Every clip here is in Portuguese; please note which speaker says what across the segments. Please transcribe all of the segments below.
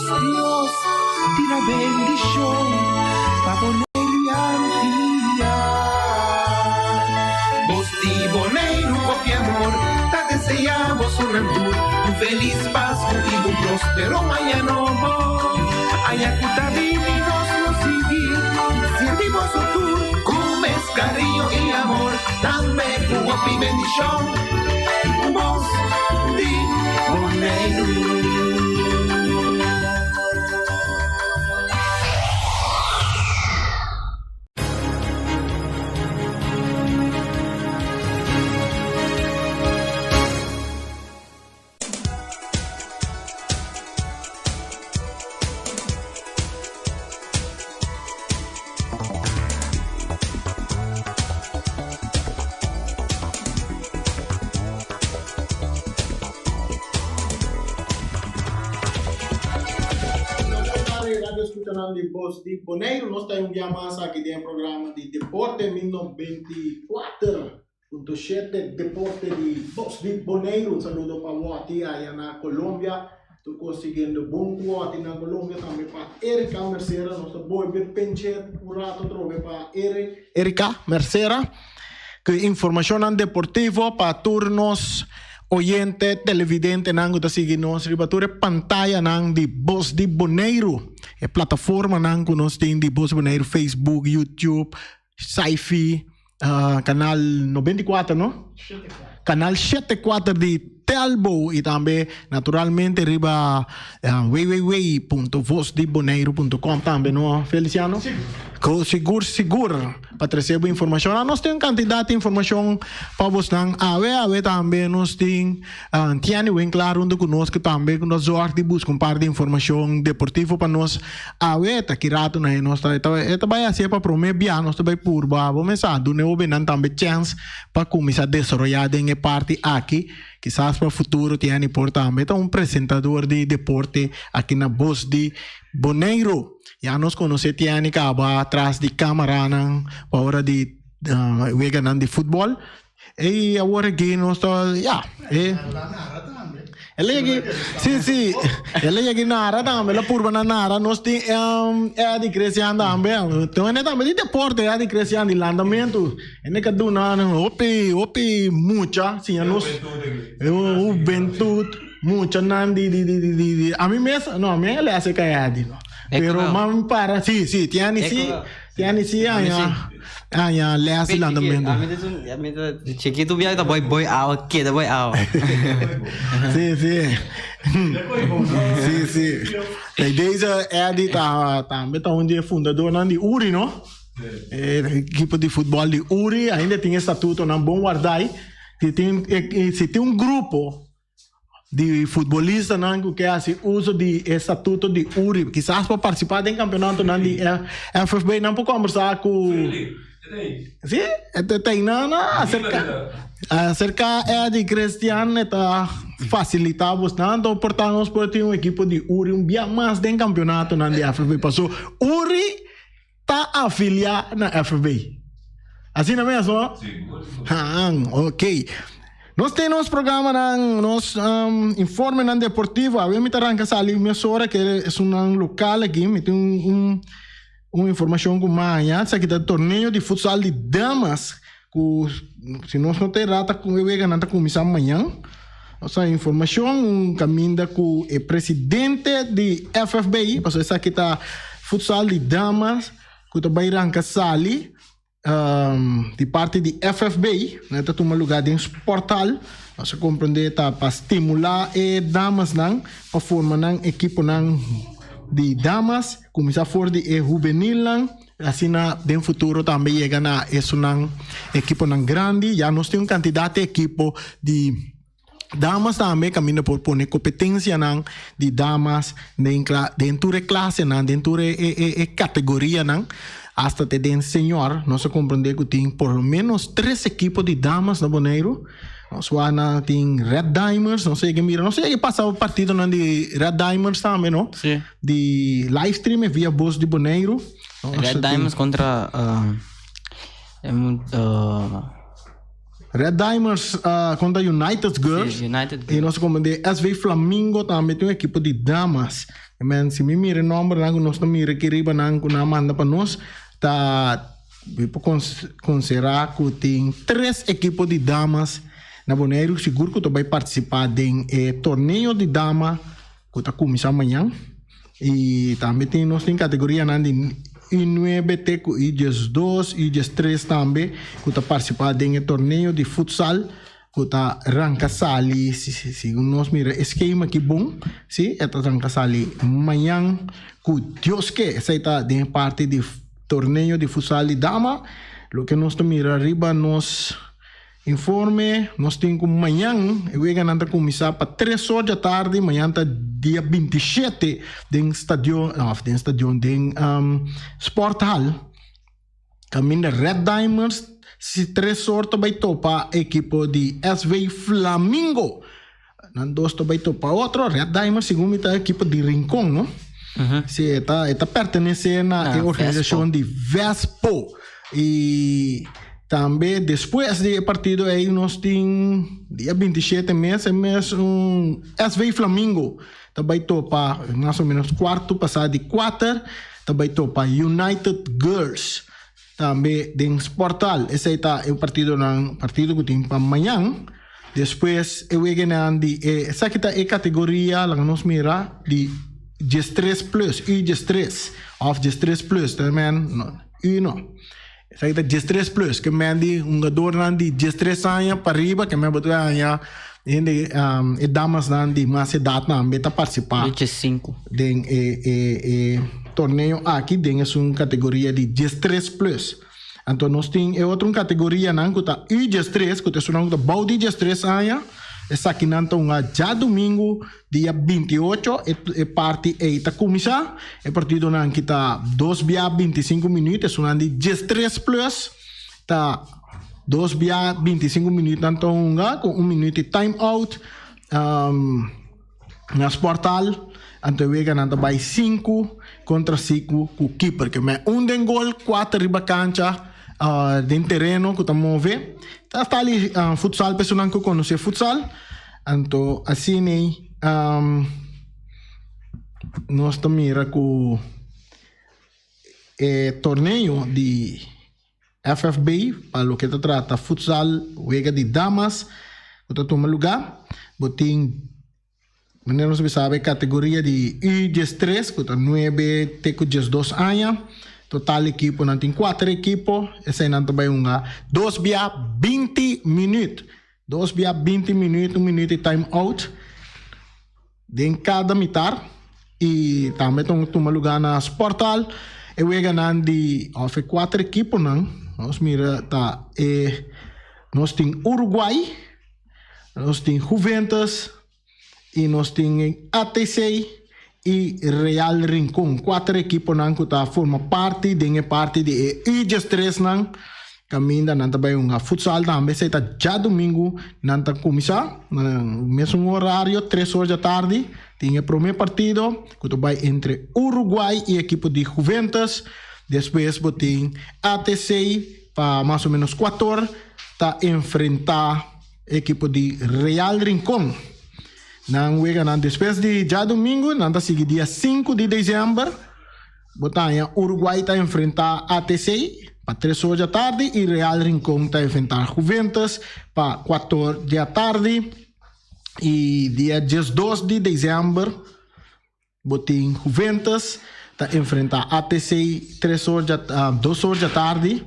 Speaker 1: Dios tira bendición pa' Boneiro y Antilla. Vos di Boneiro con mi amor, te deseamos un feliz Pascua y un próspero mañana. Ayacuta vivinos nos seguir, sentimos su tour, comes cariño y amor, dame tu guapi bendición. Vos di Boneiro.
Speaker 2: De Voz de Boneiro, nós temos um dia mais aqui dentro do programa de Deporte 24.7 Deporte de Voz de Boneiro. Um saludo para você aí na Colômbia. Estou conseguindo bom quote na Colômbia também para Erika Mercera, nossa boa Penchet, um rato trove para Erika Mercera, que informação deportiva para turnos oyente, televidente, nang uta sige nos ribature pantalla nang di Voz de Boneiro. E plataforma nang kunos ting di Voz de Boneiro, Facebook, YouTube, Sci-Fi, canal 94, no? Canal 74 de Telbo e também naturalmente riba www.vozdeboneiro.com também, no Feliciano? Seguro para receber informação. Nós temos quantidade de informação para vocês. Ave também nós temos tiene bem claro onde conosco também que nós vamos buscar um par de informação deportiva para nós. Ave tá kirado na nós tá vai ser para prometer nós vai por vamos a do neo benan também chance para começar a desenvolver em parte aqui. Quizás para o futuro tenha importante. Então, um apresentador de deporte aqui na Voz de Boneiro. Já nos conhecemos, Tiani Caba, atrás de câmera, para hora de vegan de futebol. E agora aqui nós estamos, ele aqui, sim, ele aqui na área também, lá por na área, nós temos de crescendo também. Então, é também de deporte, é de crescendo, de landamento. É que do nada, opi, muita, sim, nós, juventude, muita, de, a mim mesmo, não, a mim ele hace caiado, pero mami para, sim, tiene sim, ya le hace landamento.
Speaker 3: A mim chiquito viaja, boy out, queda boy out.
Speaker 2: Sim. E deze é de também onde é fundador de Uri, não? Equipe de futebol de Uri ainda tem estatuto na Bom Guardai. Se tem um grupo de futebolistas que faz uso de estatuto de Uri, quizás para participar de campeonato de FFB, não para conversar com sim, tem acerca de Cristiano está facilitar bastante, portanto por ter um equipo de Uri dia mais de campeonato de FFB passou. Uri está afiliado na FFB. Assim não é mesmo? Sim. Ok. Nós temos programa nos informe na deportivo, a mim arranca ali minha hora que é um local aqui, me tem uma informação com manhã, isso aqui é torneio de futsal de damas, se nós não tem rata com eu ganhar começar amanhã. Essa informação caminha com o presidente de FFBI, porque isso aqui tá futsal de damas, que tá vai arrancar ali. De parte de FFBI, né, tá tomando lugar dentro do portal, você compreende tá para estimular damas não, para formar não equipe não de damas, começar a for de juvenil não, assim na dentro futuro também chega na isso não equipe não grande, já nós temos quantidade de equipe de damas também caminha por pôr competência não de damas dentro da classe não, dentro da categoria não. Hasta te den senhor, nós compreendemos que tem por lo menos 3 equipos de damas na Boneiro. Nós tem Red Diamonds, não sei que passar o partido de Red Diamonds também, não?
Speaker 3: Sim.
Speaker 2: De live stream via Voz de Boneiro.
Speaker 3: Red Diamonds contra
Speaker 2: Red Diamonds contra United Girls.
Speaker 3: Sim, United
Speaker 2: E nós como de SV Flamingo também tem um equipe de damas. Men, se me mira o nome, nós não mira que riba não manda para nós, tá considerar que tem 3 equipes de damas na Bonaire, seguro que tu vai participar de torneio de dama que está começando amanhã. E também tem nós tem categoria de I9, Teco, I2, I3 também que está participando de torneio de futsal que está arranca sali se nós mira esquema que bom se está arranca sali amanhã que Deus que essa está de parte de torneio de futsal de dama lo que nós mira arriba nos informe nós tem como amanhã eu vou ganhar começar para 3 horas da tarde amanhã tá dia 27 de estádio de Sport Hall caminho Red Diamonds se 3 horas vai topar a equipe de SV Flamingo não 2 vai topar outro Red Diamonds segundo a equipe de Rincón não se está pertencendo à organização de Vespo e também depois do partido aí nós temos dia 27 mês SV Flamingo também topar mais ou menos quarto passado de 4 também topar United Girls também em Sportal. Esse aí tá o partido que tem para amanhã. Depois eu vou ganhar essa aqui tá a categoria lá nós mira de GES3 Plus e GES3 of GES3 Plus também não. Essa aqui tá GES3 Plus que me andi jogador de GES3 anos para riba que me botou ganhar e damas de mais idade também tá participar.
Speaker 3: GES5.
Speaker 2: De torneio aqui dentro é uma categoria de GES3 Plus. Então nós temos outra categoria que está I-GES3, que está chamando de Baudi GES3 anos. Essa aqui então já domingo, dia 28, é parte e está começar. É partido que está 2 via 25 minutos, é chamando de GES3 Plus. Está 2 via 25 minutos, então com 1 minuto de time out. Na Sportal. Então eu ganhando by 5 contra 5 com o keeper que é den gol 4 riba cancha de terreno que estamos ver tá ali futsal pessoal que conhece futsal então assim nós estamos mira com torneio de FFB para o que trata futsal juega de damas que toma lugar botem maneira não se sabe categoria de I-3 que está 9 Teco 2 anos total equipo não tem 4 equipos essa não também 2 via 20 minutos 2 via 20 minutos 1 minuto de time out em cada mitad e também toma lugar na Sportal eu vou ganhar de 4 equipos nós mira tá nós tem Uruguai nós tem Juventus e nós temos ATC e Real Rincón. 4 equipos que estão formando parte de I-3 caminha também futsal também está já domingo está começar no mesmo horário 3 horas da tarde tem o primeiro partido que vai entre Uruguai e a equipe de Juventus depois tem ATC para mais ou menos 4 horas está enfrentar a equipe de Real Rincón. Depois de já domingo, nanda sigue dia 5 de dezembro, botanha Uruguai está enfrentar ATC para 3 horas da tarde e Real Rincón está enfrentar Juventus para 4 horas da tarde e dia 12 de dezembro, botem Juventus está enfrentar ATC 2 horas da tarde.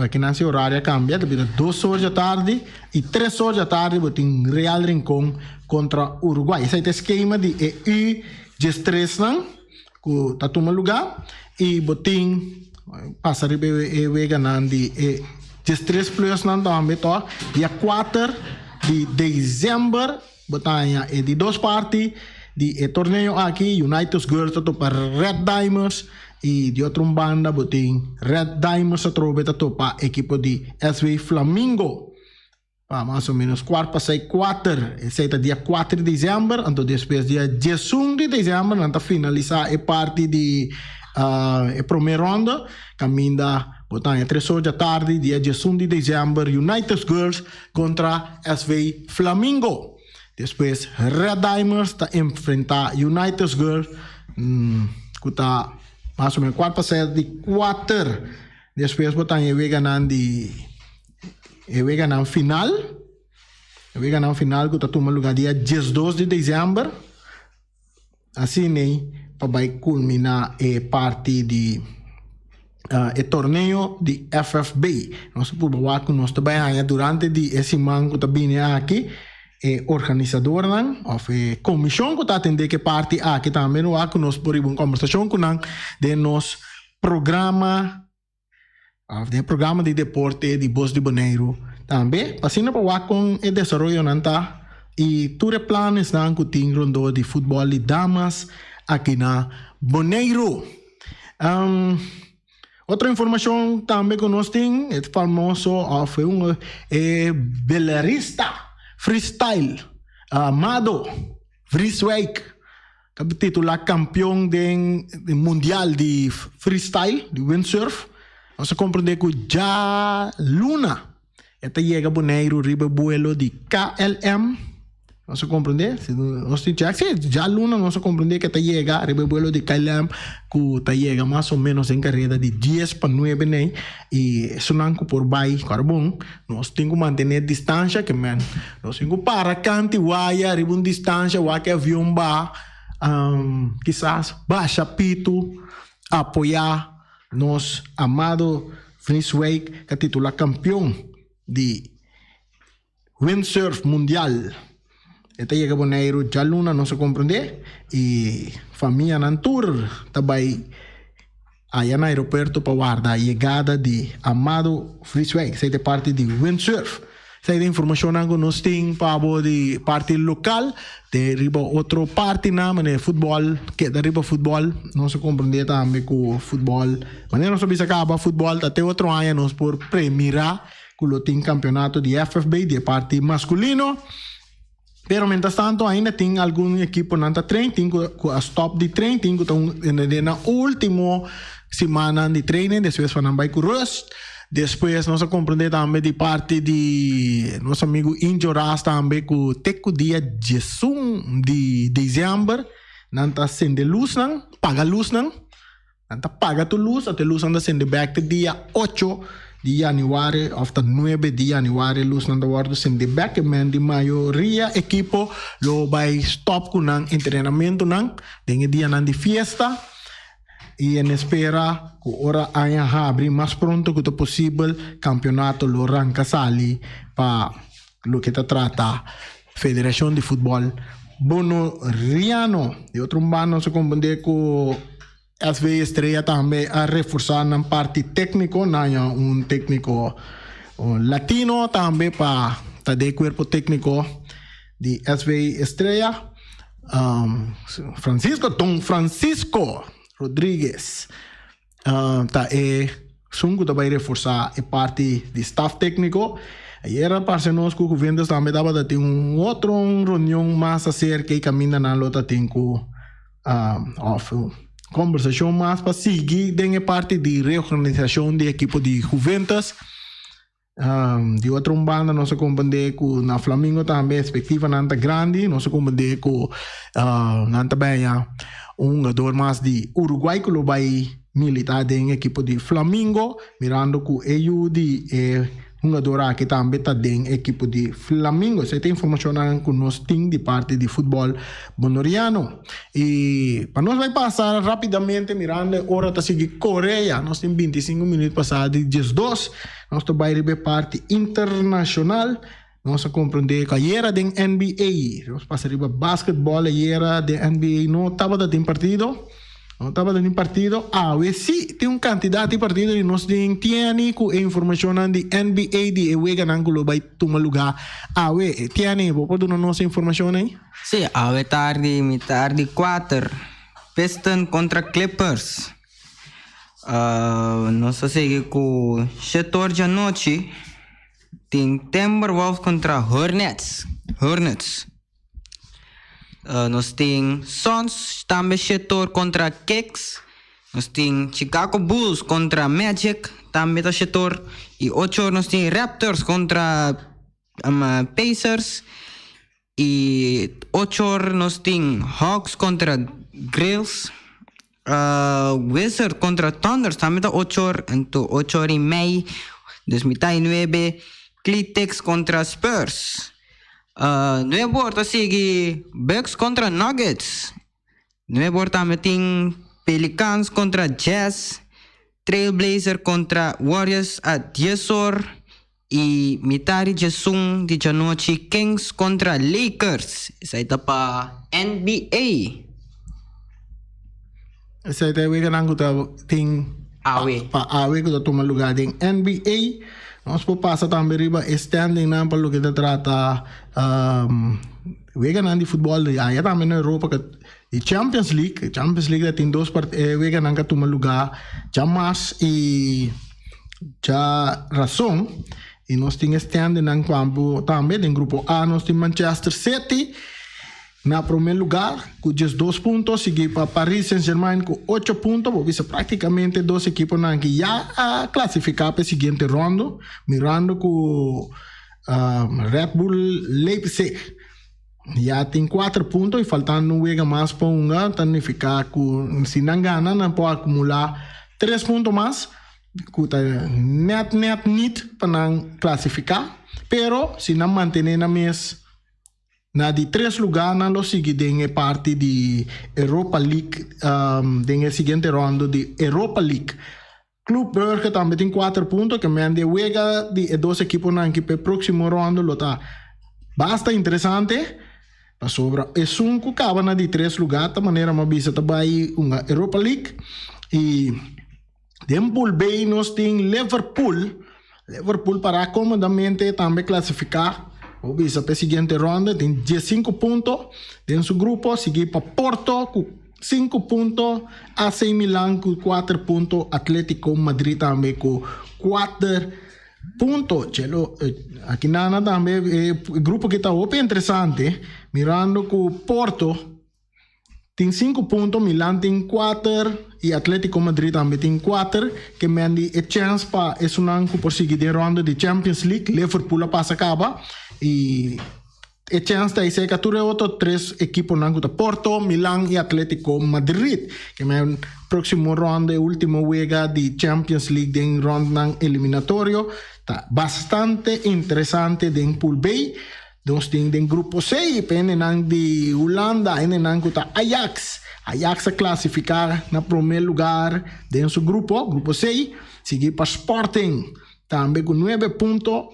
Speaker 2: Aqui nesse horário cambia, depois 2 horas da tarde e 3 horas da tarde botem Real Rincón contra Uruguai. Esse é o esquema de I-3 que está tomando lugar e botem passar e ganhando de I-3 Plus também dia 4 de dezembro botanha de 2 partes de torneio aqui United Girls para Red Diamonds e de outra banda botem Red Diamonds a topa equipe de SV Flamingo mais ou menos 4 para 4 esse é dia 4 de dezembro então depois dia 11 de dezembro então finalizar a parte de a primeira ronda caminha Portanto, 3 horas da tarde, dia 1 de dezembro, United Girls contra SV Flamengo. Depois, Red Diamonds está enfrentar United Girls, que está mais ou menos 4 de 4. Depois, portanto, eu vou ganhar final. Eu vou ganhar final, que está tomando lugar dia 12 de dezembro. Assim, né, para culminar a parte de o torneio de FFB. Nós vamos que nós trabalhamos durante esse ano que está vindo aqui. Organizador ou comissão que está atendendo que parte aqui também que nós podemos uma conversação com de nos programa de deporte de Bos de Bonaire também assim para falar com o desenvolvimento e todos os planos que tem rondo de futebol de damas aqui na Bonaire. Outra informação também que nós temos é famoso foi belarista freestyle Amado Vreeswijk, que é titular campeão de mundial de freestyle de windsurf. Nós compreendemos que já Luna chega a Bonaire riba vuelo de KLM. Nós compreendemos, já Luna nós compreendemos que chega riba vuelo de KLM, que chega mais ou menos em carreira de 10 para 9 né? E sonando por baixo, carbon, nós temos que manter distância, que man, nós temos que para canto waia, riba uma distância, waia que avião ba, quizás baixa pito, apoiar nos Amado Vreeswijk, que é titular campeão de windsurf mundial. Chega a Bonaire, já Luna não se compreende, e família na tour também aí no aeroporto para guardar a chegada de Amado Vreeswijk, essa é parte de windsurf. Essa é a informação que nós temos para a parte local, de riba outra parte de futebol, que é riba futebol, não se compreende também com futebol, mas não se acaba futebol, até outro ano nós por premiar que tem campeonato de FFB, de parte masculino. Pero, mientras tanto, ainda tem algum equipo na treino, tem a stop de treino, tem na última semana de treino, depois vai com o Rust, depois nós compreendemos também de parte de nosso amigo Injoras também com o dia 11 de dezembro, não está sendo luz, não, paga luz, não está paga tu luz, até luz anda sendo back dia 8 de januari, after 9 de januari, luz na guarda sendo back, men de maioria equipo lo vai stop com nang treinamento nang, dengue dia nang de fiesta, e en espera que ora aia abrir mais pronto que possível campeonato lo ranca sali para lo que trata Federação de Futebol Bonoriano. De outro lado, se compreende com SV Estrela também a reforçar na parte técnico, um técnico latino também para ter corpo técnico de SV Estrela, Dom Francisco Rodrigues, sungo também reforçar a parte de staff técnico. E era para nós que o governo também dava de ter outra reunião mais acerca e caminha na luta tem com conversação mais para seguir em parte de reorganização de equipo de Juventus. De outra banda, nós compreendemos que na Flamengo também a expectativa não é grande. Nós compreendemos que não também jogador mais de Uruguai que vai militar em equipo de Flamengo, mirando que ele jogador aqui também está em equipo de Flamengo. Essa é a informação que nós temos de parte de futebol bonoriano. E para nós vai passar rapidamente, mirando, hora está seguir Coreia. Nós temos 25 minutos passados de 12. Nós vai ver parte internacional. Nós compreender que a era da NBA. Nós passamos para basquetebol, a era da NBA não estava dando partido. Não estava dando partido. Sim, tem uma quantidade de partidos e nós temos com a informação de NBA de Ewega Nangulo vai tomar lugar. Tiene, vou dar nossa informação aí?
Speaker 3: Sim, tarde 4. Pistons contra Clippers. Nós seguimos com 7 horas da noite. Tem Timberwolves contra Hornets. Nós temos Suns, também setor contra Kicks. Nós tem Chicago Bulls contra Magic, também tá setor. E 8 nós tem Raptors contra Pacers. E 8 nós tem Hawks contra Grills. Wizard contra Thunder, também tá 8. Então 8 e meia. 9 Clitex contra Spurs. 9 horas sigue Bucks contra Nuggets. 9 horas também tem Pelicans contra Jazz. Trailblazer contra Warriors a 10 horas. E mitad de sung de noche Kings contra Lakers. Isso aí tá para NBA.
Speaker 2: Isso aí tá tem para awe que toma lugar em NBA. Nós podemos passar também riba standing na para o que trata vegan de futebol aí também na Europa que Champions League tem 2 vegan que toma lugar Jamas e já razão e nós temos standing na campo também em grupo A nós temos Manchester City na primeiro lugar com 2 pontos, seguido para Paris Saint-Germain com 8 pontos, vou ver praticamente 2 equipos que já classificaram para a seguinte ronda, mirando com Red Bull Leipzig. Já tem 4 pontos e faltando um jogo mais para significa que se não ganha, não pode acumular 3 pontos mais, que net para não classificar, pero se não manter na mesma na de 3 lugares na lo sigue em parte de Europa League em a seguinte ronda de Europa League. Club Brugge também tem 4 pontos que me de juega de 2 equipos na que para próximo ronda lo tá basta interessante para sobra é um que acaba na de 3 lugares de maneira mais bisa também uma Europa League e em pool B nós tem Liverpool para comodamente também classificar. Obisa para a seguinte ronda, tem 15 pontos em seu grupo, seguir para Porto com 5 pontos, AC Milan com 4 pontos, Atlético Madrid também com 4 pontos. Aqui nada também, o grupo que está bem interessante, mirando com Porto, tem 5 pontos, Milan tem 4 e Atlético Madrid também tem 4, que me dá a chance para esse ano por seguir a ronda de Champions League, Liverpool passa acaba. E a chance de ser que tu outros 3 equipos na Porto, Milan e Atlético Madrid, que é o próximo ronda, último juego de Champions League em ronda eliminatório, tá bastante interessante em pool B. Nós temos em grupo C, de Holanda, Ajax a classificar na primeiro lugar em seu grupo C, seguir para Sporting. Também com 9 pontos,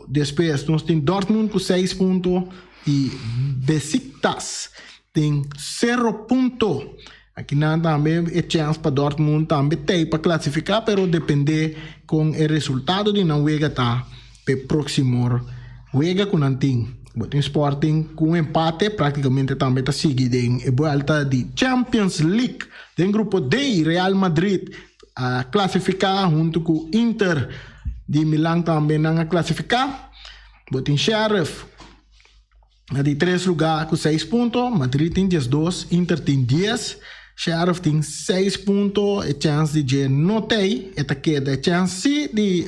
Speaker 2: depois nós temos Dortmund com 6 pontos e Besiktas tem 0 pontos. Aqui também é chance para Dortmund também tem para classificar, mas depende com o resultado de não jogar para o próximo jogo com Nanting. Botem Sporting com empate, praticamente também está seguido em volta de Champions League. Em grupo D, Real Madrid a classificar junto com Inter de Milan também não a classificar. Botem Sheriff de 3 lugares com 6 pontos. Madrid tem 12, Inter tem 10. Sheriff tem 6 pontos. A chance de não tem. Esta queda a chance de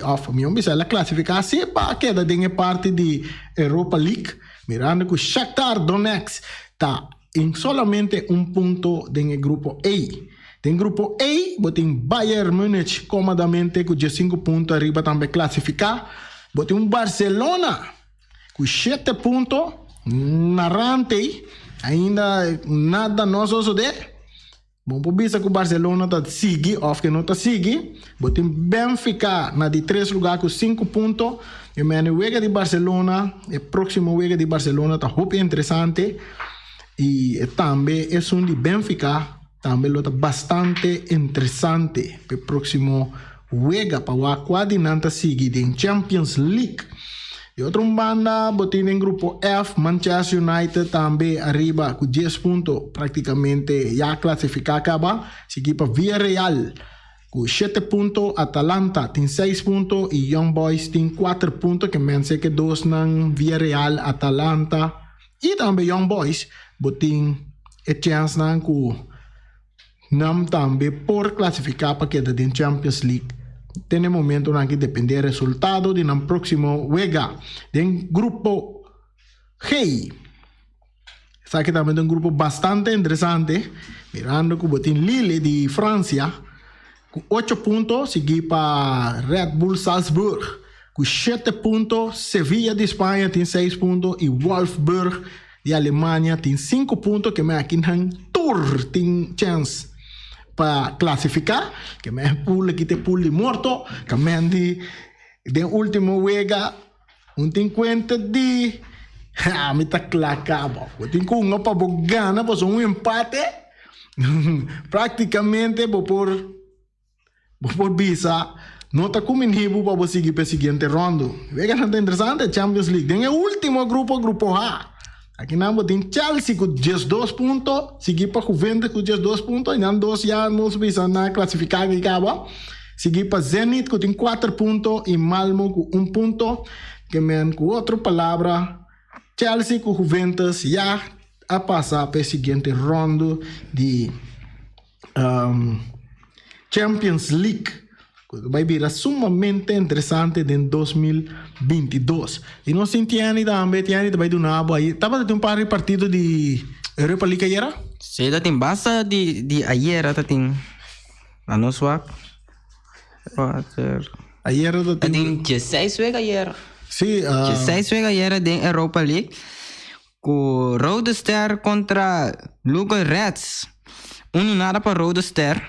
Speaker 2: ela classificar se para a queda de parte de Europa League. Mirando que Shakhtar Donetsk está em solamente 1 ponto no grupo A. Em grupo A, botem Bayern Múnich comodamente com 5 pontos arriba também classificar. Botem Barcelona com 7 pontos narrante, ainda nada nós de. Bom, por isso que o Barcelona está seguindo, ou que não está seguindo. Botem Benfica na de 3 lugares com 5 pontos. E o jogo de Barcelona, o próximo jogo de Barcelona está muito interessante. E também é um de Benfica. Também está bastante interessante para o próximo jogo para o quadrinante seguir em Champions League. E outra banda, botin em grupo F, Manchester United também arriba com 10 pontos, praticamente já classificado acaba. Seguir para Villarreal com 7 pontos, Atalanta tem 6 pontos e Young Boys tem 4 pontos, que mense que 2 ng Villarreal, Atalanta e também Young Boys, botin a chance ng com Nam também por classificar para queda da Champions League. Tem momento na que depende do resultado de nam próximo juega. Tem grupo G. Essa aqui também é um grupo bastante interessante. Mirando que tem Lille de França com 8 pontos, seguir para Red Bull Salzburg com 7 pontos, Sevilla de Espanha tem 6 pontos e Wolfsburg de Alemanha tem 5 pontos, que me aqui não tour tem chance para classificar, que me pool aqui tem pool de morto, que me de último juega tem conta de me tá clacaba, tem com uma para gana, para um empate, praticamente por bisa não está com inhibo para seguir para o seguinte rondo. Veja não interessante, Champions League. Tem o último grupo A. Aqui não tem Chelsea com 12 pontos, seguir para Juventus com 12 pontos, e não dois já não bisa na classificar que acaba. Seguir para Zenit com 4 pontos e Malmo com 1 ponto. Que men com outra palavra, Chelsea com Juventus já a passar para o seguinte rondo de Champions League. Vai virar sumamente interessante em 2022. E nós sentimos também, vai do nabo aí. Estava de par de partido de Europa League ayer?
Speaker 3: Sim, tem basta de ayer, tem a nós swap.
Speaker 2: Ayer
Speaker 3: tem 16 juega ayer.
Speaker 2: Sim,
Speaker 3: 16 juega ayer de Europa League. Com Rode Ster contra Lugo Reds. 1-0 para Rode Ster.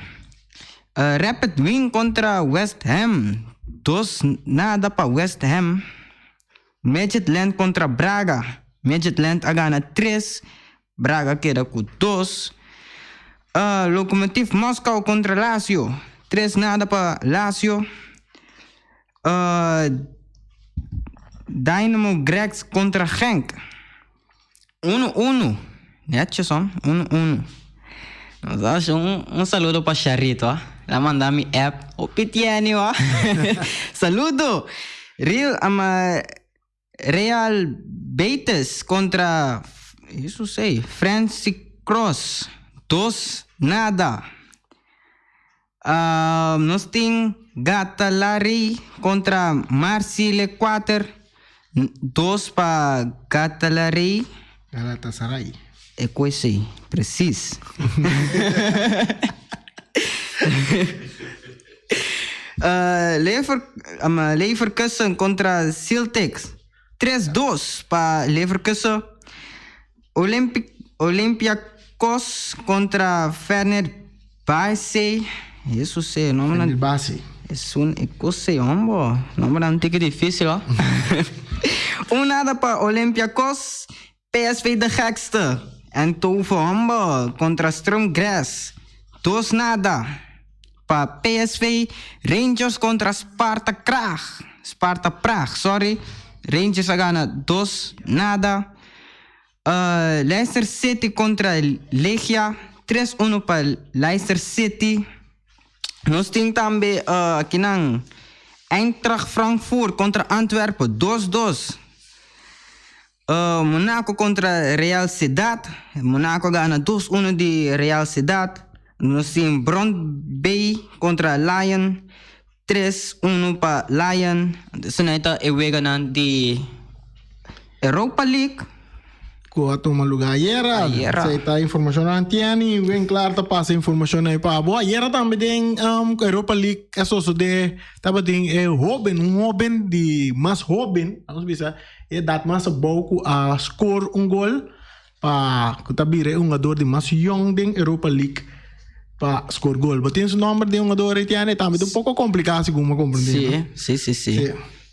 Speaker 3: Rapid Wien contra West Ham. 2-0 para West Ham. Midtjylland contra Braga. Midtjylland gana 3. Braga queda com 2. Lokomotiv Moscow contra Lazio. 3-0 para Lazio. Dynamo Grex contra Genk. 1-1. Netjes hoor. 1-1. Un saludo para Charito. La manda mi app. O Pitiani, saludo. Real Betis contra, isso sei, Francis Cross. 2-0. Nós temos Galatasaray contra Marseille 4. 2 para Galatasaray. É coisa aí, preciso. Leverkusen contra Celtic. 3-2 para Leverkusen. Olympiacos contra Fenerbahçe. Isso sei, não me
Speaker 2: Fenerbahçe.
Speaker 3: É um coisa, homem. Não me dá que difícil, ó. 1-0 para Olympiacos. PSV de gekste. Eindhoven contra Sturm Graz. 2-0 para PSV. Rangers contra Sparta Praag, sorry. Rangers gana 2-0. Leicester City contra Legia. 3-1 para Leicester City. Nós temos também aqui na Eintracht Frankfurt contra Antwerpen. 2-2. Monaco contra Real Sociedad. Monaco gana 2-1 de Real Sociedad. Nós temos Brøndby contra Lyon. 3-1 para Lyon. Senata é o ganhador de Europa League.
Speaker 2: Com a toma lugar ayer. Aceita informação antiani. Bem claro, tá passa informação aí para boa. Ayer também tem Europa League. É só de tava tem Robin de mais Robin. Vamos ver é dat mais pouco a score gol para que tabire jogador de mais young den Europa League para score gol. Mas tem o nome de jogador antiani também um pouco complicado segundo me compreender.
Speaker 3: Sim.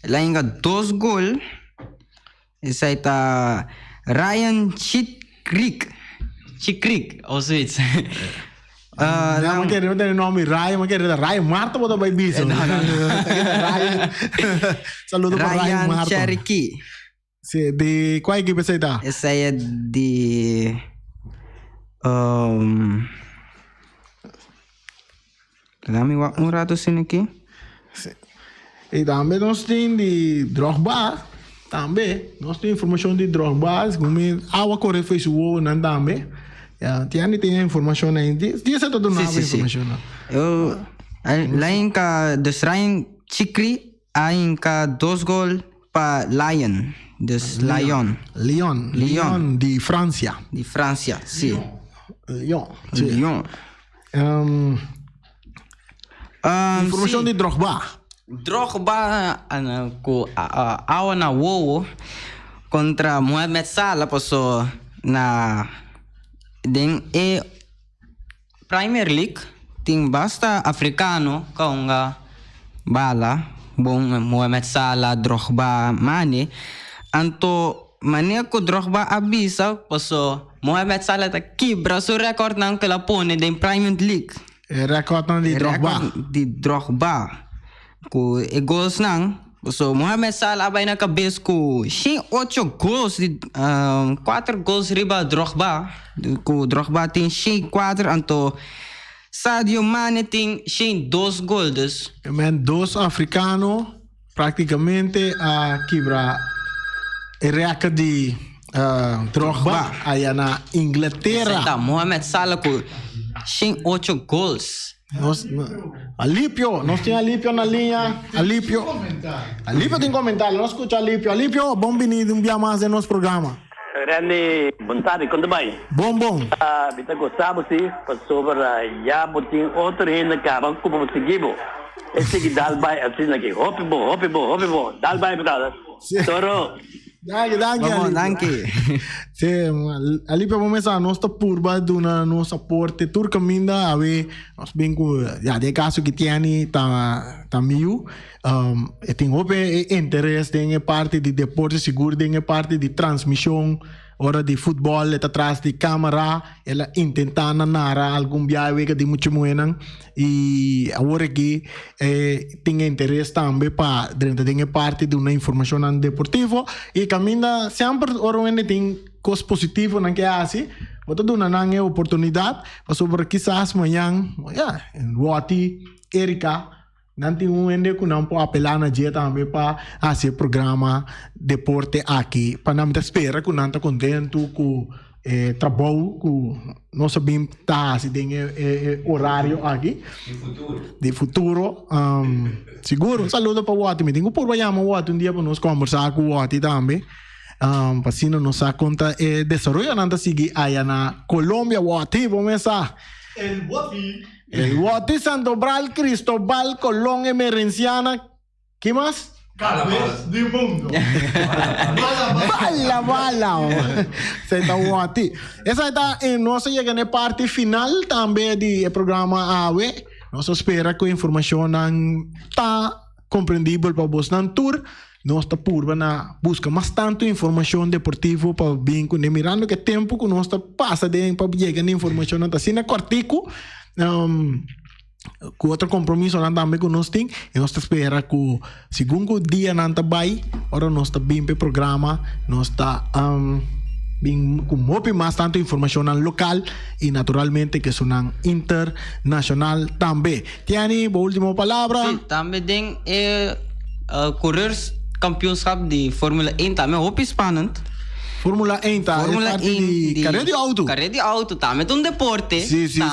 Speaker 3: Lá ainda 2 gols. Esse aí tá Ryan Chikrik, ou zoiets.
Speaker 2: Não quero ter o nome Ryan, mas quero Ryan Marta ou também bicho.
Speaker 3: Não.
Speaker 2: Ryan. Saludo para Ryan Marta.
Speaker 3: Cherokee.
Speaker 2: Sim, de qual equipe você está?
Speaker 3: Essa aí é de dá-me um rato assim aqui.
Speaker 2: E também nós temos de Drogba. Também, nós temos informação de Drogba, como a correr fez o gol, não também. Tiani tem informação aí. Dia você tá dando nova
Speaker 3: sim.
Speaker 2: informação.
Speaker 3: Eu lain ka dus Ryan Chikri ain ka 2 gol pa Lion. Dus Lion.
Speaker 2: Lyon de França.
Speaker 3: Di Francia, sim.
Speaker 2: Lyon.
Speaker 3: Lyon.
Speaker 2: Informação de Drogba.
Speaker 3: Drogba ko awa na wowo contra Mohamed Salah paso na ding Premier League ting basta africano kaunga bala bong Mohamed Salah Drogba Mane anto mania ko Drogba abisa paso Mohamed Salah ta kibra so record ng kalapone din Premier League
Speaker 2: Record ng di Drogba.
Speaker 3: Di Drogba. Ku goals nang. So Mohamed Salah abay nakabase ku 8 goals. 4 goals riba Drogba. Ku Drogba ting 4 anto Sadio Mane ting 2 gols.
Speaker 2: Men 2 africano praticamente a quebra record de Drogba aí na Inglaterra.
Speaker 3: Tá Mohamed Salah ku 8 gols.
Speaker 2: Alipio, nós temos Alipio na linha. Alipio tem comentário. Nós escutamos Alipio. Alipio, bem-vindo um dia mais no nosso programa.
Speaker 4: Randy, boa tarde, quando bem?
Speaker 2: Bom.
Speaker 4: Bita gostava sim, passou para já botin outro ainda que vamos como seguimos. Esse que dá vai assim aqui, hop bom, dá vai para Toro.
Speaker 3: Danke.
Speaker 2: Alipio vamos começar nossa curva do nosso aporte turca minda a ver nós bem com já de caso que tem tá meio tem interesse tem parte de deporte seguro tem parte de transmissão hora de futebol está atrás de câmera ela tentando narrar algum viagem que tem muito bueno e agora que tem interesse também para dentro tem parte de uma informação deportiva e caminha sempre ora tem coisas positivas não que é assim botar do nanang oportunidade para sobre quizás amanhã Wati Erika nanti ende ku não pode apelar na dia também para fazer programa deporte aqui para não espera que não está contente com trabalho com nós sabemos tá se tem horário aqui de futuro seguro saludo para o Wati me tenho por vai chamar o Wati um dia para nós conversar com o Wati também para assim nos dá conta desenvolvimento não está seguir aí na Colômbia Wati vamos começar El Wati Sandoval, Cristobal, Colón, Emerenciana. ¿Qué más?
Speaker 5: Cabez de mundo.
Speaker 2: Bala. Se está Wati. Esa está en no se llega en la parte final también del programa AVE. Nos espera que información está comprendible para vos en tour. Nós está por na busca mais tanto informação deportiva para vir com mirando que tempo que nós está passa de para chegar na informação não está assim na quartico com outro compromisso não também que nós tem e nós espera que segundo dia não tá vai ora nós está bem para programa nós está bem com muito mais tanto informação local e naturalmente que são internacional também. Tiani, a última palavra.
Speaker 3: Sim, também tem corrers kampioenschap di Formule 1 também é spannend.
Speaker 2: Formula 1 tá?
Speaker 3: Formula 1
Speaker 2: de carreira de auto.
Speaker 3: Carreira de auto, também é um deporte.
Speaker 2: Sim.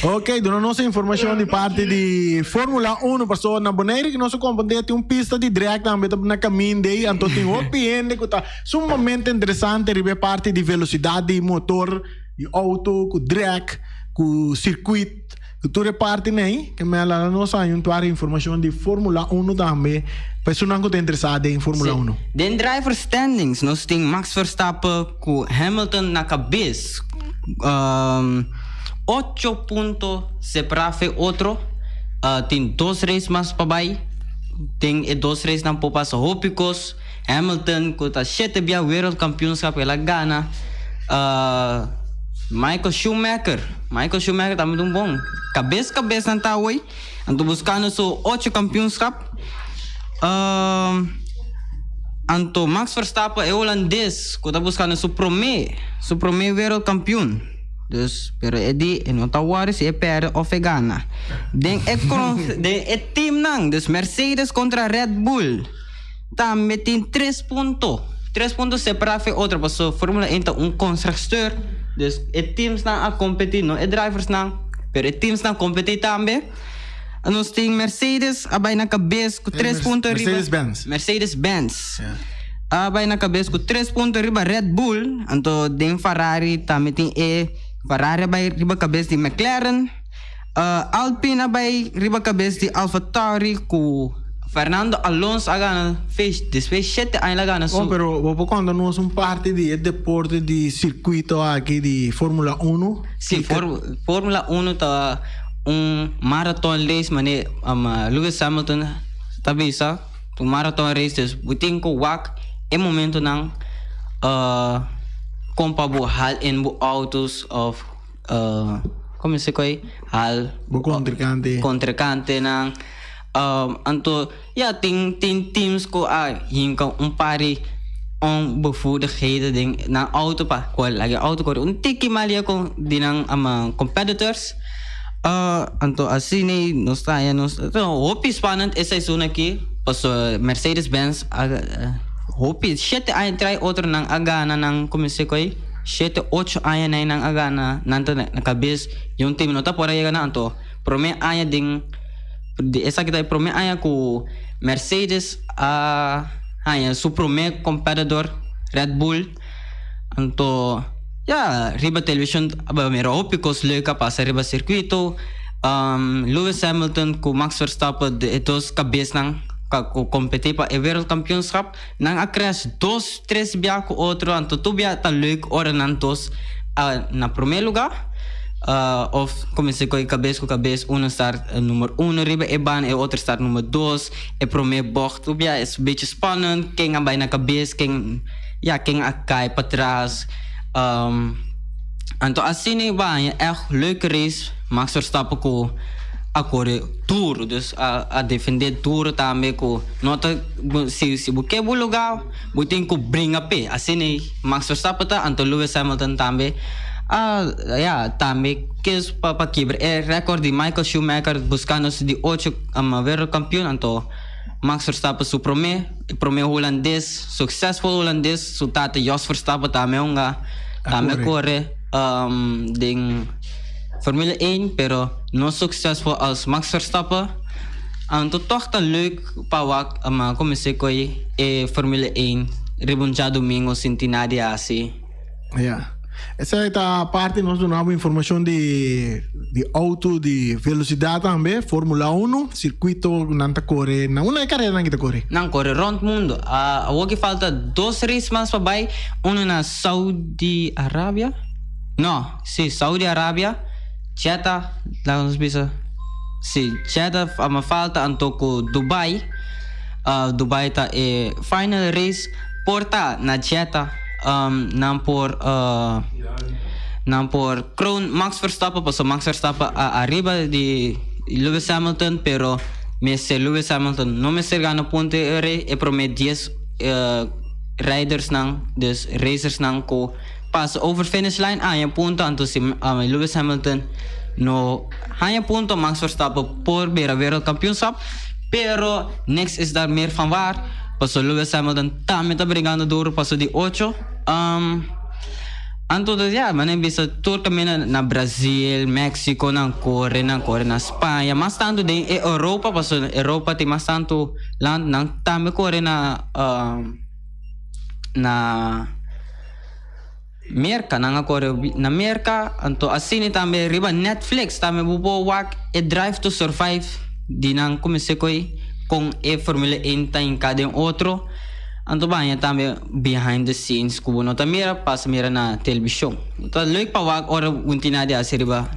Speaker 2: Ok, dando nossa informação de parte de Fórmula 1, passou na Bonaire que nosso companheiro tem uma pista de drag também na caminho daí, então tem um opinião que está sumamente interessante, ribe parte de velocidade de motor, de auto, com drag, com circuito. Tutte parte nei che me la non sai un tuare informazione di Formula 1 também pessoas que estão interessadas em Formula 1.
Speaker 3: Den driver standings nós tem Max Verstappen com Hamilton na cabeça 8 pontos separados outro tem 2 races mais para baixo tem 2 races não pode passar Hópicos Hamilton com tá 7 bia World Championship ela gana Michael Schumacher também um bom cabeça não tá hoje ando buscando so 8 campeonatos anto Max Verstappen é holandês que tá buscando seu primeiro world campeão dus pero edi não tá wari se perde of gana den team nang dus Mercedes contra Red Bull também tem 3 pontos 3 pontos separados de outro, passou Fórmula 1 construtor, dus het teams na a competir, no drivers na, pero het teams na competir também. Nós tem Mercedes, abai na cabeça com 3 pontos riba. Mercedes-Benz. Abai na cabeça com 3 pontos riba Red Bull, então tem Ferrari também tem Ferrari abai riba cabeça de McLaren. Alpine abai riba cabeça de AlphaTauri com Fernando Alonso agana fez después 7 anos agana
Speaker 2: so. Pero quando nós parte de deporte de circuito aqui de Fórmula 1.
Speaker 3: Sim, Fórmula 1 tá marathon race mane Lewis Hamilton tabisa tu marathon race des buting ko wak momento nang compabu hal in bu autos of como se koi hal
Speaker 2: bu
Speaker 3: contrincante nang anto ting teams ko hinka pari bevoordigheden ding na auto pa ko lagi auto ko tiki malia ko dinang competitors anto asini nos hopi spannend is seizoen aqui pas Mercedes-Benz hopi 7 ay try otro nang agana nang como se koi 7-8 ay nang agana nanto nakabis yung team nota por aí gana anto prome ay ding esa kita prome ay ko Mercedes su prome competidor Red Bull anto riba television mera opicos leuka pasa riba circuito Lewis Hamilton com Max Verstappen dos cabeças nang competir para o World Kampioenschap nang acres 2-3 bia com outro anto tu bia ta leuk ora nan dos na primeiro lugar of comecei com cabeça um start número 1 riba ban e outro start número 2 e primeiro bocht tu bia é um beetje spannend quem abai na cabeça quem cai para trás anto assim vai é leuke race Max Verstappen com a correr duro dus a defender duro também com nota se buque bu lugar buting ko bring up assim Max Verstappen tá anto Lewis Hamilton também também que para quebrar é recorde de Michael Schumacher buscando de 8 World Campeão anto Max Verstappen su primeiro holandês successful holandês su tata Jos Verstappen também também corre ding Formule 1 pero não successful als Max Verstappen anto toch tan leuk pawak comecei com Formule 1 rebunja domingo Cincinnati assim.
Speaker 2: Essa é a parte nós damos informação de auto de velocidade também, Fórmula 1, circuito nanta corre, na uma carreira nanta corre.
Speaker 3: Não corre rond mundo. O que falta 2 races mais para vai, na Saudi Arábia. Não, sim, Saudi Arábia. Jeddah, lá nos bisa. Sim, Jeddah falta antoco Dubai. Dubai tá final race porta na Jeddah. Não por crown Max Verstappen, paso Max Verstappen arriba de Lewis Hamilton, pero Lewis Hamilton no me ser gana ponte e promet 10 riders nang, dus racers nang ko pas over finish line yung punto anto si Lewis Hamilton no hanya punto Max Verstappen por bera World Kampioenschap, pero next is daar meer van waar. Paso Lewis Hamilton também tá brigando duro, paso de 8. Anto manen bisa tour caminho na Brasil, México, na corre na Espanha, mas tanto de Europa, paso Europa tem mais tanto land nang também corre na Merca, nang corre na Merca, anto assim também riba Netflix também bubo wak Drive to Survive dinang comecei com Formula 1 tá em cada outro. Anto banha também behind the scenes kubo no tamira passa mira na televisão. Então leuk pa wag ora untina de aseriba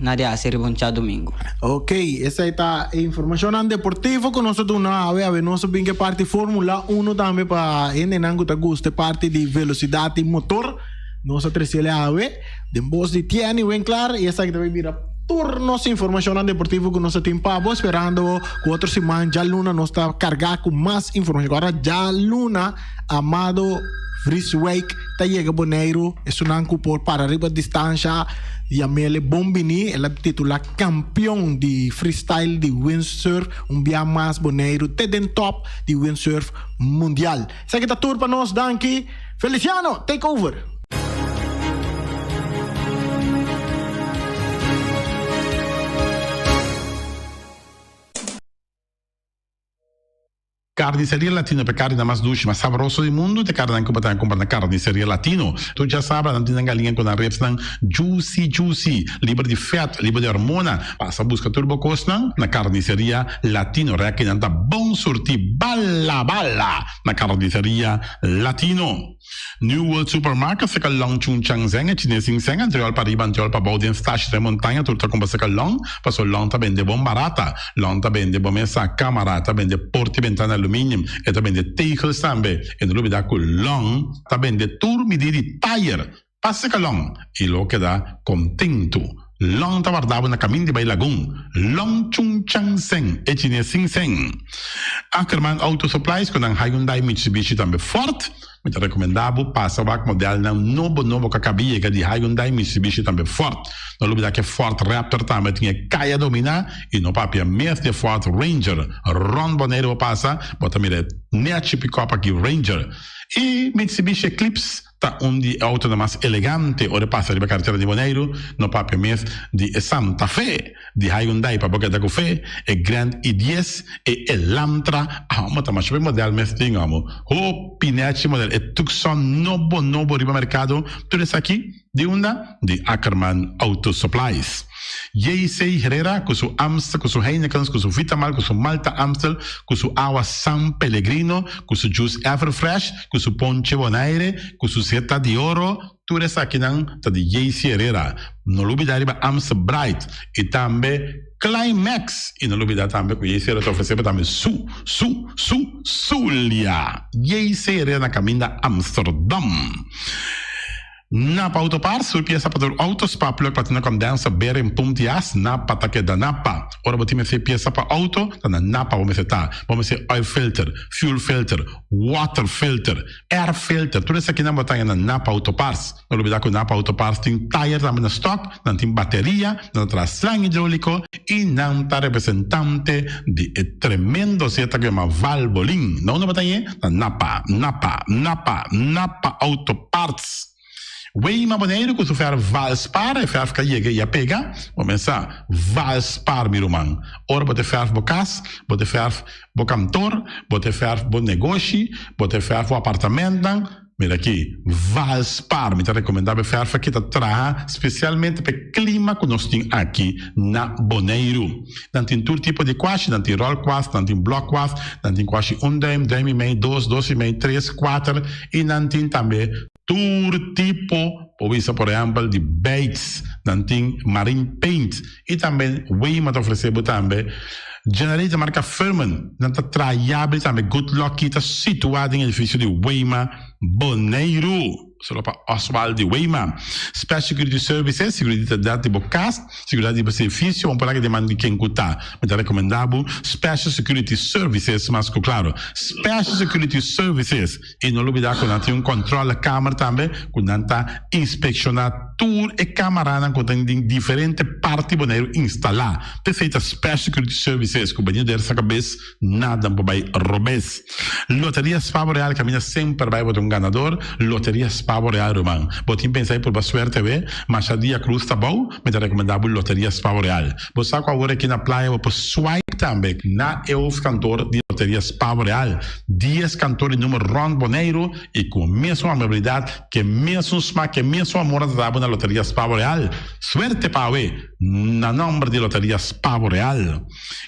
Speaker 3: domingo.
Speaker 2: Ok, essa é a informação deportiva que nós temos na ave nós bem que parte Fórmula 1 também para enenango ta guste parte de velocidade e motor. Nós trecele ave de voz de Tiani bem claro e essa que deve vir turnos información deportiva que nos tiempo esperando 4 semanas ya Luna nos está cargada con más información. Ahora ya Luna, amado Vreeswijk, ta llega Bonaire, es un anco por para arriba distancia, Yamele Bombini, el titular campeón de freestyle de windsurf, un día más Bonaire, den top de windsurf mundial. Zeg het dat tour para nos, dankie. Feliciano, take over.
Speaker 6: Carnicería Latino, pe carne más dulce, más sabroso del mundo, te carne que pueden comprar na Carnicería Latino. Tu já sabes, não tem galinha com a reps não juicy, livre de fat, livre de hormona. Passa a buscar turbo costa na Carnicería Latino, que não tá bom sortir bala na Carnicería Latino. New World Supermarket, fica long chung chang zeng, e chinês sing zeng, anterior para riba, anterior para baudem, stash de montanha, tudo com você long, passou long tá bem de bom barata, long tá bem de bom essa câmara, tá bem de porte ventana alumínio, e tá bem de teigels também, e no lugar com long, tá bem de tour medir de tire, passa que long, e lo que dá contento. Long tá guardado na caminho de Bailagum, long chung chang zeng, e chinês sing zeng. Ackerman Auto Supplies, com a Hyundai Mitsubishi também forte, muito recomendável, passa o modelo novo que acabia de Hyundai Mitsubishi também forte. Não dúvida que Ford Raptor também tinha caia dominar e no papel mesmo de Ford Ranger. Ron Bonaire passa, bota mira, net pick-up aqui Ranger. E Mitsubishi Eclipse tá de auto mais elegante, ora passa de carteira de Bonaire, no papel mesmo de Santa Fe, de Hyundai para boca da café, e Grand i10 e Elantra, mas tá mais bem modelo mesmo tem amo. O pinete modelo é Tucson novo riba mercado, tudo isso aqui de onda de Ackerman Auto Supplies. JC Herrera, com seu Amstel, com seu Heineken, com seu Vitamal, com seu Malta Amstel, com seu Agua San Pellegrino, com seu Juice Everfresh, com seu Ponche Bonaire, com seu Seta de Oro, tudo isso aqui não tá de JC Herrera. Não olvidar riba Amstel Bright e também Climax. E não olvidar também que o JC Herrera tá oferecendo também Zulia. JC Herrera na caminho da Amsterdam. Napa Autopar, sua peça para o Autospa, plug para ter dança beira em Puntias, Napa tá que da Napa. Ora, vou ter peça para auto, tá na Napa, vamos ser oil filter, fuel filter, water filter, air filter, tudo isso aqui não botar na Napa Autopars. Não olvidar que o Napa Autopars tem tire também na stock, não tem bateria, não traz slang hidráulico e não tá representante de tremendo seta que é uma Valvoline. Não botar aí na Napa Autoparts. Weima Bonaire, que tu faz Valspar, e faz que ia pegar, vamos pensar, Valspar, meu irmão. Ora, você faz bocas, você faz bocantor, você faz bom negócio, você faz o apartamento, mira aqui, Valspar, me está recomendado fazer aqui, tá especialmente para o clima que nós temos aqui na Bonaire. Não tem todo tipo de quache, não tem roll quache, não tem block quache, não tem quache 1 dime, dime e meio, 2, 12 e meio, 3, 4, e não tem também todo tipo, por exemplo, de baits, não tem marine paint, e também, Weima está oferecendo também, generator marca Furman, não está traiável também, Good Luck, que está situado em edifício de Weima, Bonaire. Só para Oswald de Weima. Special Security Services, seguridade de bocas, seguridade de benefício, vamos falar que demanda de quem custa. Mas é recomendável Special Security Services, mas claro, Special Security Services. E não olvidar que não tem controle da câmara também, que não está inspecionando tudo e câmara que tem diferentes partes Bonaire instalar. Perfeita Special Security Services, que o banheiro dessa cabeça, nada vai roubar. Loteria Spavo Real caminha sempre vai botar ganador. Loteria Spavo Real, irmão. Botim pensar por boa suerte, mas a dia cruz tá bom, mas é recomendável Loteria Spavo Real. Você sabe qual hora aqui na praia, vou por swipe também, na cantor de Loteria Spavo Real. 10 cantores número Ron Bonaire e com a mesma amabilidade, que mesmo smack, que mesmo amor da na Loteria Spavo Real. Suerte para na nome de Loteria Spavo Real.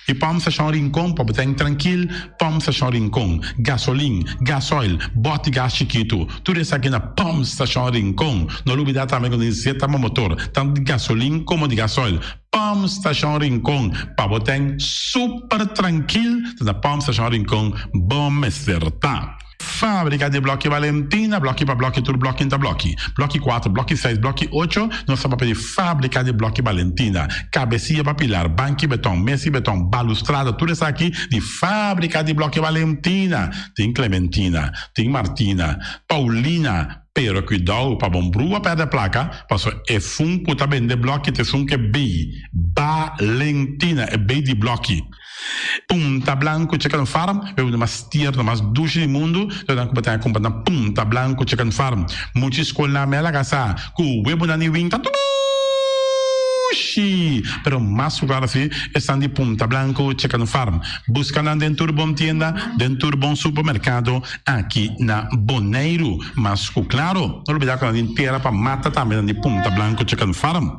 Speaker 6: E vamos achar rincón, para estar tranquilo, vamos achar rincón. Gasolina, gasoil, bote gás chiquito, tudo isso aqui na Pump Station Rincón. Não olvidar também quando dizer tá motor, tanto de gasolina como de gasoil. Pump Station Rincón, para botar super tranquilo, na Pump Station Rincón, bom acertar. Fábrica de Bloque Valentina, bloque para bloque, tudo bloque inta bloque. Bloque 4, bloque 6, bloque 8, nós estamos para Fábrica de Bloque Valentina. Cabecinha para pilar, banque betão, mesa betão, balustrada, tudo isso aqui de Fábrica de Bloque Valentina. Tem Clementina, tem Martina, Paulina, pero cuidado para bombrua perto da placa, passou é funko também de bloque, te funko é B, Valentina, é B de bloque. Punta Blanco Chicken Farm, eu não mais tier, não mais duche do mundo, eu não combater com na Punta Blanco Chicken Farm. Muitos escola mela gasa, ku webo na ni wing tatu. Pero mais claro assim, estão de Punta Blanco Chicken Farm. Buscando dentro bom tienda, dentro bom supermercado, aqui na Bonaire. Mas claro, não olvidar que a gente terá para mata também de Punta Blanco Chicken Farm.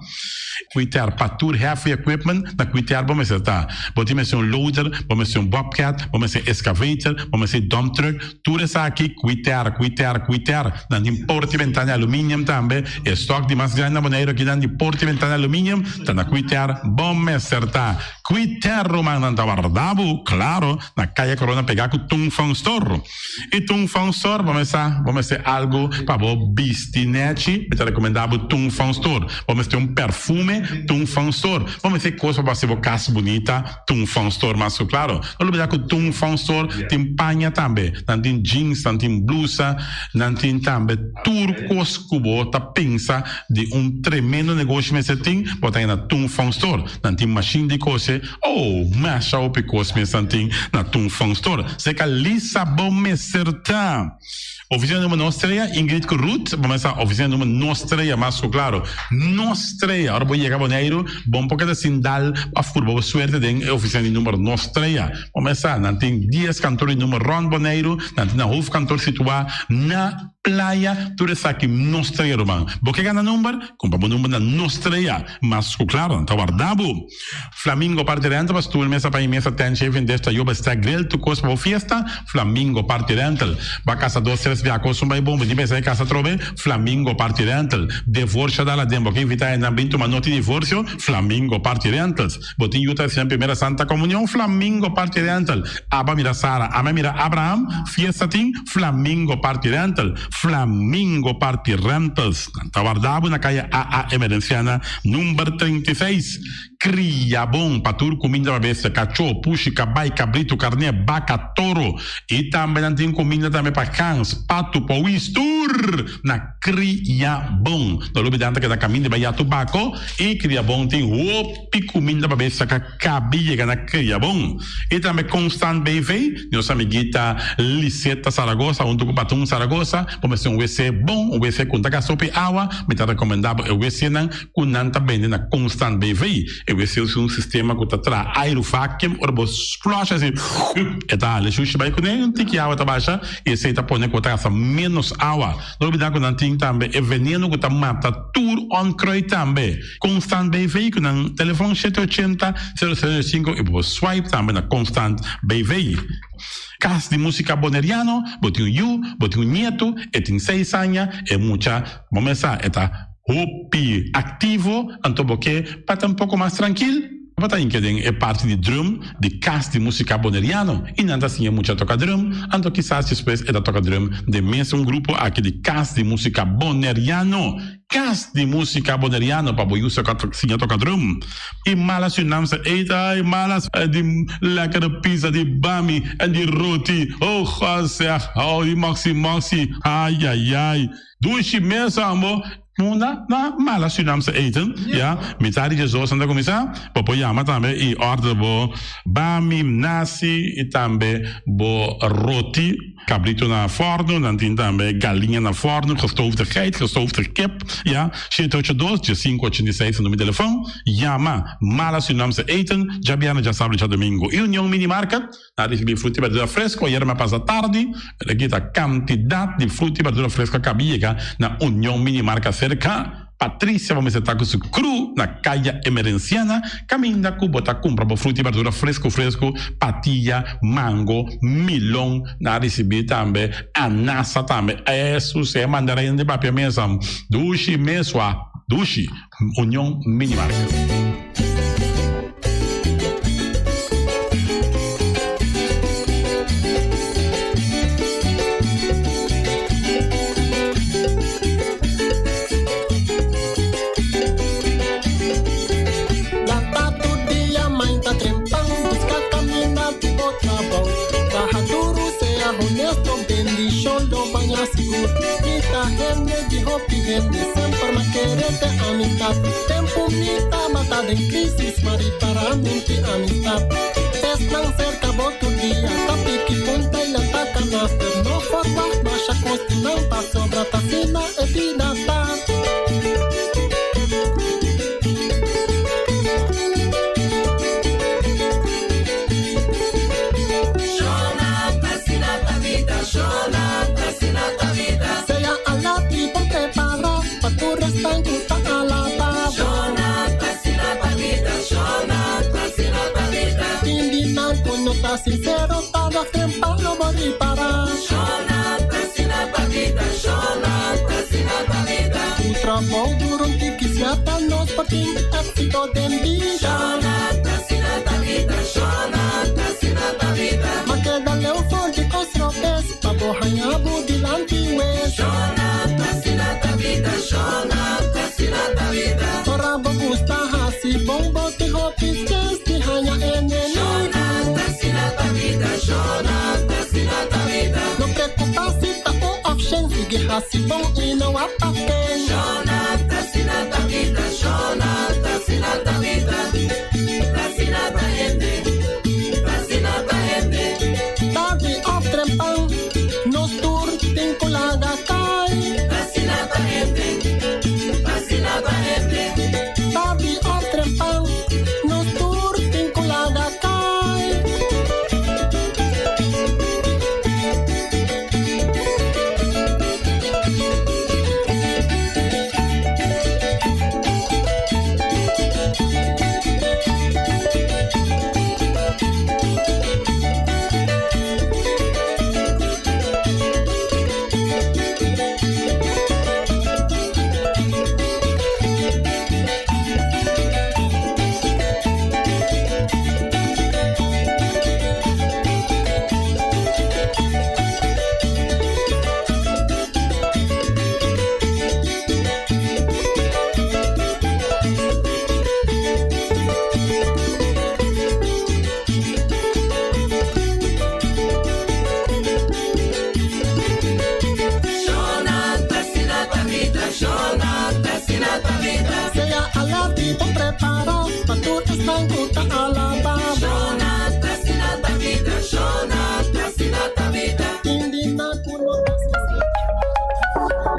Speaker 6: Cuitar para tudo heavy equipment, na cuitar vamos acertar. Vamos ser loader, vamos ser bobcat, vamos ser excavator, vamos ser dump truck, tudo isso aqui cuitar. Na porta e ventana alumínio também, estoque de mais grande na Bonaire aqui na porta e ventana alumínio, tá na cuitar, vamos acertar. Cuitar romano na Guardabo, claro, na Caia Corona pegar com Tung Fong Store. E Tung Fong Store, vamos ser algo para o bistinete, eu te recomendava Tung Fong Store. Vamos ter perfume Tung Fong Store. Vamos ter coisa para ser casa bonita, Tung Fong Store, mas claro. Não olvidar que Tung Fong Store tem panha também, não tem jeans, não tem blusa, não tem também turcos cubo, tá pensa de tremendo negócio mas tem, botar aí na Tung Fong Store, não tem machine de coisa, masha o picos mas tem na Tung Fong Store. Se que lisa bom me certa. Oficina número Nostreia, Ingrid Ruth, vamos a oficina número Nostreia, mas claro, Nostreia, agora vou chegar a Bonaire, bom porque assim dá a furba, suerte de oficina número Nostreia, vamos a, não tem 10 cantores número Ron Bonaire, não tem na Ruf cantor situado na playa, tudo isso aqui Nostreia, irmão. Porque ganha número, compra o número na Nostreia, mas claro, está guardado. Flamingo parte rental, mas tu mesa para mesa tem chefe desta yoba está grel, tu costa para fiesta, Flamingo parte rental, vai casa 2 via cosa vai bom, de mesa casa trove, Flamingo parte rental, divorcio dalla dembo, che invita in ambito ma noti divorcio, Flamingo parte rentals, botin yuta sia primera Santa Comunión, Flamingo parte rental, Abba mira Sara, Ama mira Abraham, fiesta ting, Flamingo parte rental, Flamingo parte rentals, guardavo na calle AA Emerenciana, número 36, cria bom, patur comida para besta, cachorro, puxi, cabai, cabrito, carne, vaca, toro, e também tem comida também para cães, pato, pauistur, na cria bom. No lugar de que da caminho de tubaco, e cria bom tem opi comida para besta, que cabia na cria bom. E também Constant BV, nossa amiguita Liseta Saragossa, um tucupatum Saragossa, vamos ter WC bom, WC com taca sopa e água, me está recomendado o WC não, com nanta bem na Constant BV. Esse é um sistema que está aerovacuum, ou você flush assim, e tá, ele chucha vai com nem tem que água tá baixa, e esse está pondo que está menos água. Não olvidar que não tem também é veneno que está mata tudo on croi também. Constant BV que no telefone 780 005 e você swipe também na Constant BV. Casa de música boneriano, botinho you, botinho nieto, e tem 6 anos, e muita, vamos lá, está hopi ativo, então porque para um pouco mais tranquilo, para que é parte de drum, de cast de música boneriano, e não assim é muito toca drum, então quizás depois é da toca drum de mesmo grupo aqui de cast de música boneriano, cast de música boneriano para o uso que toca drum, e malas unamsa, eita, malas de lekkere pizza de bami e de roti, José, de maxi, ai, duas meses, amor. Na mala Surinaamse eten, ja, metade de zoos aan de commissaris, popoyama também e ordem bo bami, nasi e também bo roti, cabrito na forno, dan tem também galinha na forno, gestoofde geit, gestoofde kip, ja, 782-586 no meu telefone, Yama, mala Surinaamse eten, Jabiana já sabe já domingo, e União Mini Market, na recebi fruta e verdura fresco, ayer me passa tarde, aqui a quantidade de fruta e verdura fresca cabia na União Mini Market cerca, Patrícia, vamos estar com isso cru na calle Emerenciana, caminha com bota compra para fruta e verdura fresco, patilha, mango, melão, na receber também, anassa também, isso é mandarim de papel mesmo, dushi mesua, dushi, União Mini Market.
Speaker 7: seguro. Mita gente de hopi gente, sempre ma querete amistad. Tempo mita matada em crisis, mari para mente amistad. Es não cerca boto dia, tapi que punta e lanta canaster. No forma, masha costi não tá sobra, tacina e pinata. Sincero, estava trempando, vou reparar.
Speaker 8: Chona, pra vida, chona, pra vida.
Speaker 7: O travão duro que se ata nos patinhos, éxito de envia.
Speaker 8: Chona, pra vida, chona, pra vida.
Speaker 7: Mas queda leu fonte com os tropes, pra borranhar budilante ué.
Speaker 8: Chona, pra vida, chona, pra vida.
Speaker 7: Ora bom gusta, assim bom, bote hopis, que se ranha enemigo. Não preocupa se tá com option, sigue assim bom e não ataque.
Speaker 8: Chona, pra vida, chona, pra vida. Pra gente.
Speaker 7: Tá de off trempão, nos tour tem colaga cai.
Speaker 8: Pra gente.
Speaker 7: Tá de off trempão, nos tour tem colaga cai.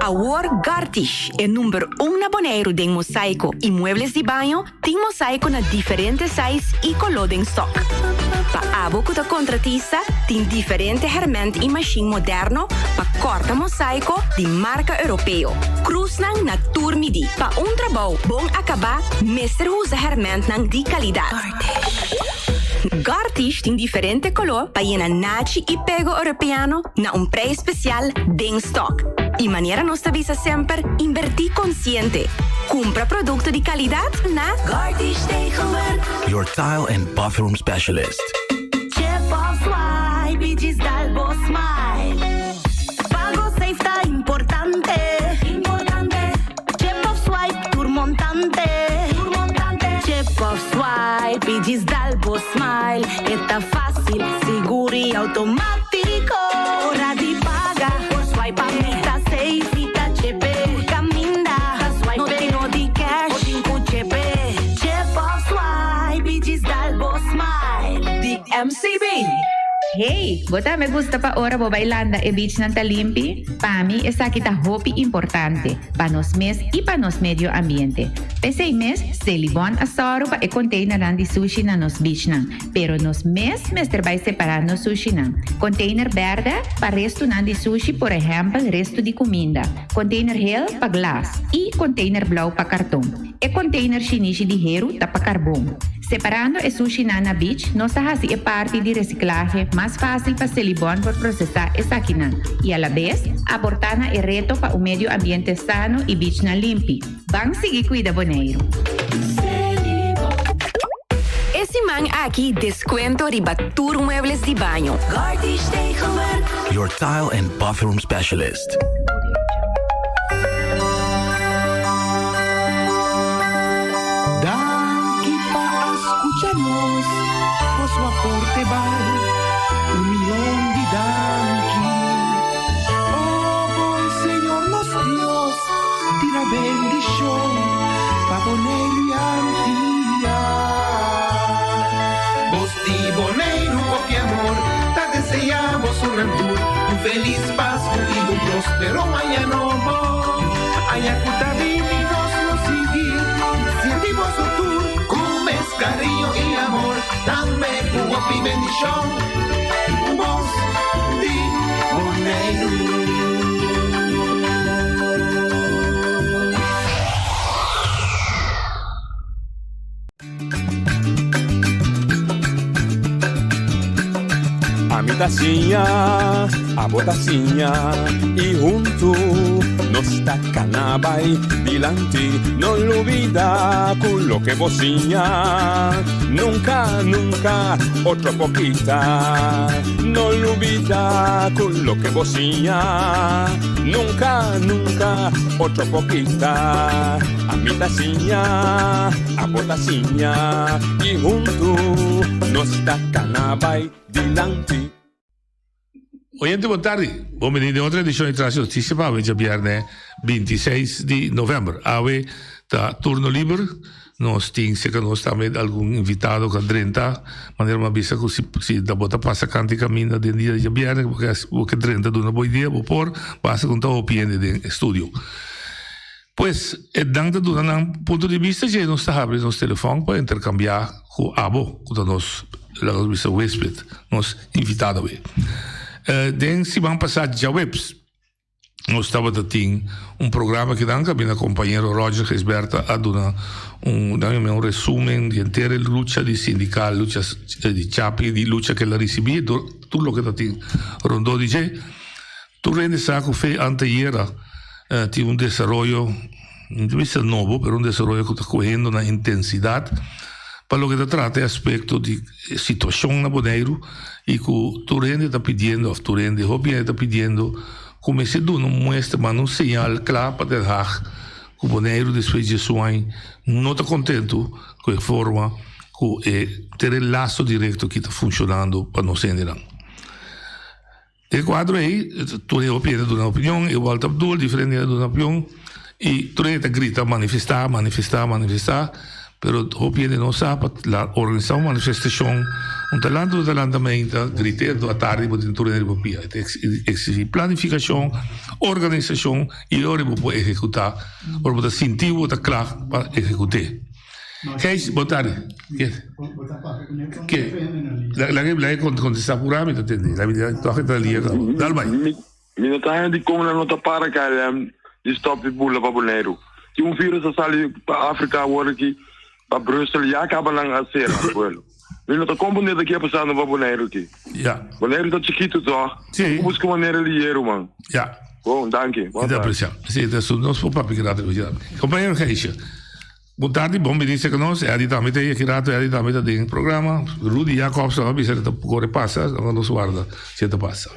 Speaker 9: Award Gartish é número 1 na Bonaire de mosaico e muebles de banho. Tem mosaico na diferentes sizes e color em stock. Para abo da contratista, tem diferente herramientas e machine moderno para corta mosaico de marca europeu. Cruz nang na turmidi. Para trabalho bom acabar, mestre usa herramientas de qualidade. Gartish tem diferente color para ir na nachi e pego europeano na preço especial de stock. E maneira nossa visa sempre invertir consciente. Compra produto de qualidade na
Speaker 8: Gartish Tegenwerk.
Speaker 10: Your tile and bathroom specialist.
Speaker 8: Chip of Swipe, diz Dalbo Smile. Pago safe tá importante. Chip of Swipe, turmontante. Chip of Swipe, diz Dalbo Smile. Está fácil, seguro e automático. Hora de pagar por swipe a meta.
Speaker 11: MCB. Hey, bota me gusta pa ora bo bailanda e beach ng talimpi? Pa mi, esa kita hopi importante. Pa nos mes y pa nos medio ambiente. Pesay mes, se libon asaro pa e container ng di sushi na nos beach nang. Pero nos mes bay separar nos sushi nang. Container verde pa resto ng di sushi, por ejemplo, resto di comida. Container hell pa glass. E container blau pa karton. E container shinishi di heru ta pa carbon. Separando e sushi na beach, nossa hasi e parte de reciclaje mais fácil para Celibon por processar essa quinan. E a la vez, aportana e reto para o meio ambiente sano e beach na limpi. Vamos seguir cuida boneiro.
Speaker 9: Esse man aqui descuento ribatur muebles de banho.
Speaker 8: Gartish Tegenwerk.
Speaker 10: Your tile and bathroom specialist.
Speaker 1: Escúchanos, por su aporte va 1 millón de danki. Oh, Boneiro e Antia. Bosti Boneiro, copia amor, tá deseamos un rantur, un feliz Pascua y un próspero año nuevo. Ayacuta vivinos nos seguir, sentimos un tour, con cariño y amor, dame jugo y bendición, vos di Boneiro.
Speaker 12: A mi tacinha, a botacinha e junto nos tacanabay dilante, no olvida con lo que bocinha, nunca, nunca otra poquita, no olvida con lo que bocinha, nunca, nunca otra poquita, a mi tacinha, a botacinha e junto nos tacanabay dilante.
Speaker 6: Oyente, boa tarde. Bem-vindo a outra edição de Traz Notícia para hoje, viernes 26 de novembro. Hoje está turno livre. Nós temos que nós também algum invitado com 30. Maneira uma vez que se da bota passa cante caminho de dia de viernes, porque 30 de uma boa ideia, vou pôr, passa com todo o piano de estúdio. Pois, dentro de um ponto de vista, já nós está abrindo nosso telefone para intercambiar com a abo, com nós, o nosso hóspede, nós invitado hoje. Den semana passada já webs nós estava tendo programa que dan cabina companheiro Roger Gisberta a dar um resumo de inteira luta de sindical, luta de chapi, de luta que ela recebia, tudo o que está tendo rondou de tu rende saco foi anteira tinha desenvolvimento não é novo, mas desenvolvimento que está correndo na intensidade para o que se trata aspecto de situação na Boneiro e que o Turende está pedindo, o Turende está pedindo, como se não mostra, mas um sinal claro para deixar que o Boneiro, depois de sua não está contente com a forma que ter o laço direto que está funcionando para nós entendermos. O quadro aí, Turende opina de uma opinião, eu volto a Abdul, diferente de uma opinião, e Turende grita manifestar, pero opinião não sabe, a organização manifestação talento também gritando à tarde para dentro da República. Exige planificação, organização e agora vou executar. Agora vou sentir, vou estar claro para executar. Kees, boa tarde. Lá contestar por mim, entende? Lá me toca da linha. Dá bem.
Speaker 13: Me não está de como não está para cá, de stop bula para Boneiro. Que vírus a sair para África agora aqui, para Bruxelas, já acaba lá a ser, abuelo. Ele não está compreendendo aqui a passar no Boneiro aqui.
Speaker 6: Ja.
Speaker 13: Boneiro está chiquito só.
Speaker 6: Sim.
Speaker 13: Busca maneira de dinheiro, mano.
Speaker 6: Ja.
Speaker 13: Bom, danke.
Speaker 6: Muita pressão. Sim, das nós por papo grado hoje. Companheiro Reisha. Boa tarde, bom me disse que nós é aditamento aí que rato é aditamento do programa. Rudy Jacobs não bisa está corre passa, não nos guarda, se te passa.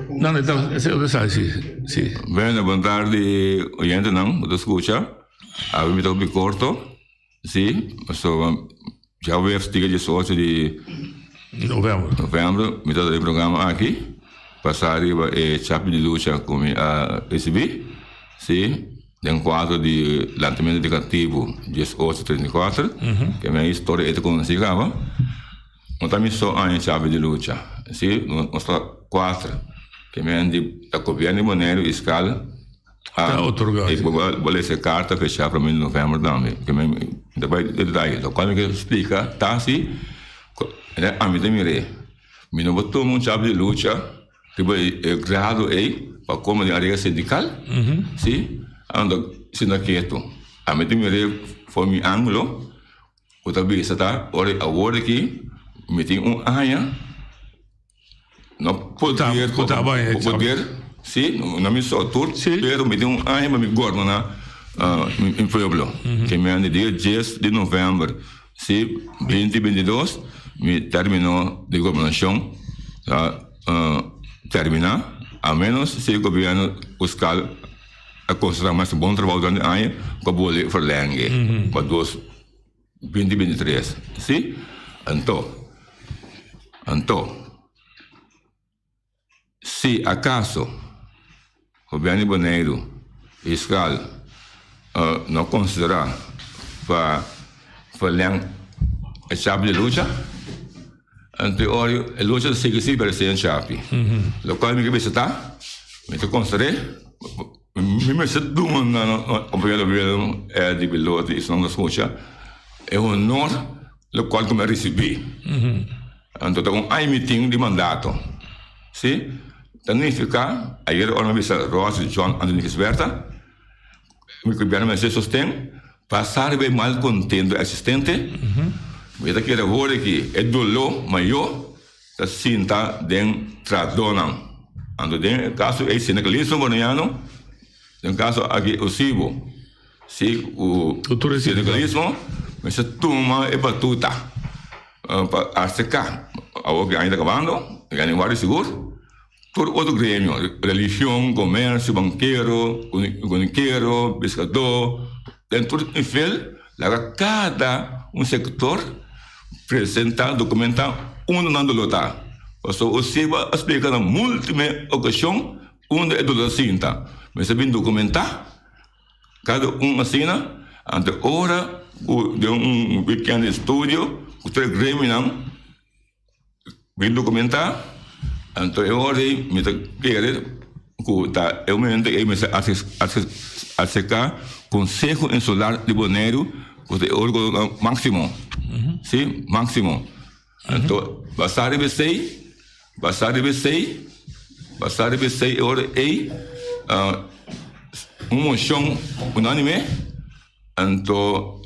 Speaker 6: Não, então, esse é o detalhe, sim.
Speaker 14: Bem, boa tarde, oyente não, você escuta. A mim está bem curto. Sim, so já o dia 18 de novembro, me dá o programa aqui, passar e chapa de luta com a recebi, sim, tem quadro de lançamento educativo 1834, que é minha história é como se chama, não também só a chapa de luta, sim, nós está 4, que é minha de a governo de Boneiro escala. E vou essa carta fechar para mim em novembro também. Depois detalhe, quando me explica, tá assim, a mim também é. Me não botou um chave de luta, que vai grado aí para como de área sindical, sim, ando sendo quieto. A mim também é foi meu ângulo, o também está agora aqui, me tem aia, não poder sim, não me só tudo, pero me deu ano para me guardar em pueblo, que me ande dia 10 de novembro, sim, 2022, me terminou de governação, terminar, a menos se o governo buscar a construir mais bom trabalho durante o ano, para poder verlengar, para 2023, sim, então, se acaso o governo de Boneiro, fiscal, não considerar para verlang a chave de lucha. Ante ori a lucha sigue si per ser chave. Lo qual mi visita, mi te consideré, mi se duma na opinião de piloto e não escuta, é um honor lo qual come recebi. Então ai meeting de mandato. Sim? Significa, ayer ora visa Ross John Anthony Gisberta, mi governo se sostém, passar bem mal contento existente, veja que agora que é dolor maior, da cinta den tradonam. Então, no caso é senegalismo boliviano, no caso aqui o Sibo, se o senegalismo, mas se toma é batuta, para arsecar, algo que ainda acabando, ganhar vários seguro. Por outro grêmio, religião, comércio, banqueiro, goniqueiro, pescador, dentro do nível, cada sector apresenta, documenta, não lutar. O SEBA explica na múltipla ocasião, onde é do cinta. Mas se bem documentar, cada assina, ante hora de pequeno estúdio, o três grêmio não, bem documentar. Então, eu orei, me querer, que eu me entendo, eu me acercar Conselho Insular de Bonaire, que é o órgão máximo, sim, máximo. Então, passar de BC, eu orei, uma moção unânime, então,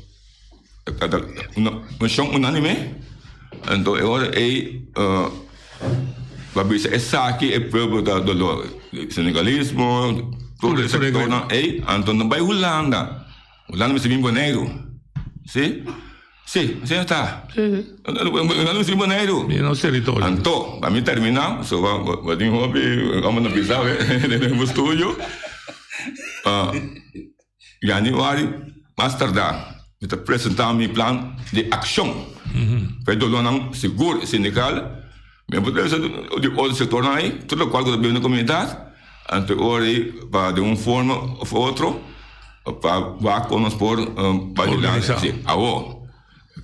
Speaker 14: uma moção unânime, então, eu orei, essa aqui é o povo do senegalismo, todo esse sector, então não vai Holanda me se Bonaire, sim? Sim, está. Holanda me se Bonaire.
Speaker 15: E no território.
Speaker 14: Então, para mim terminar, só vou ter hobby, vamos na pisar, no estúdio, januário, mais tardar, eu apresentar meu plano de ação, para o seguro sindical. Eu vou dizer de outro setor aí, tudo qual que eu na comunidade, então hoje para de uma forma ou outra, para vacunas por para organizar.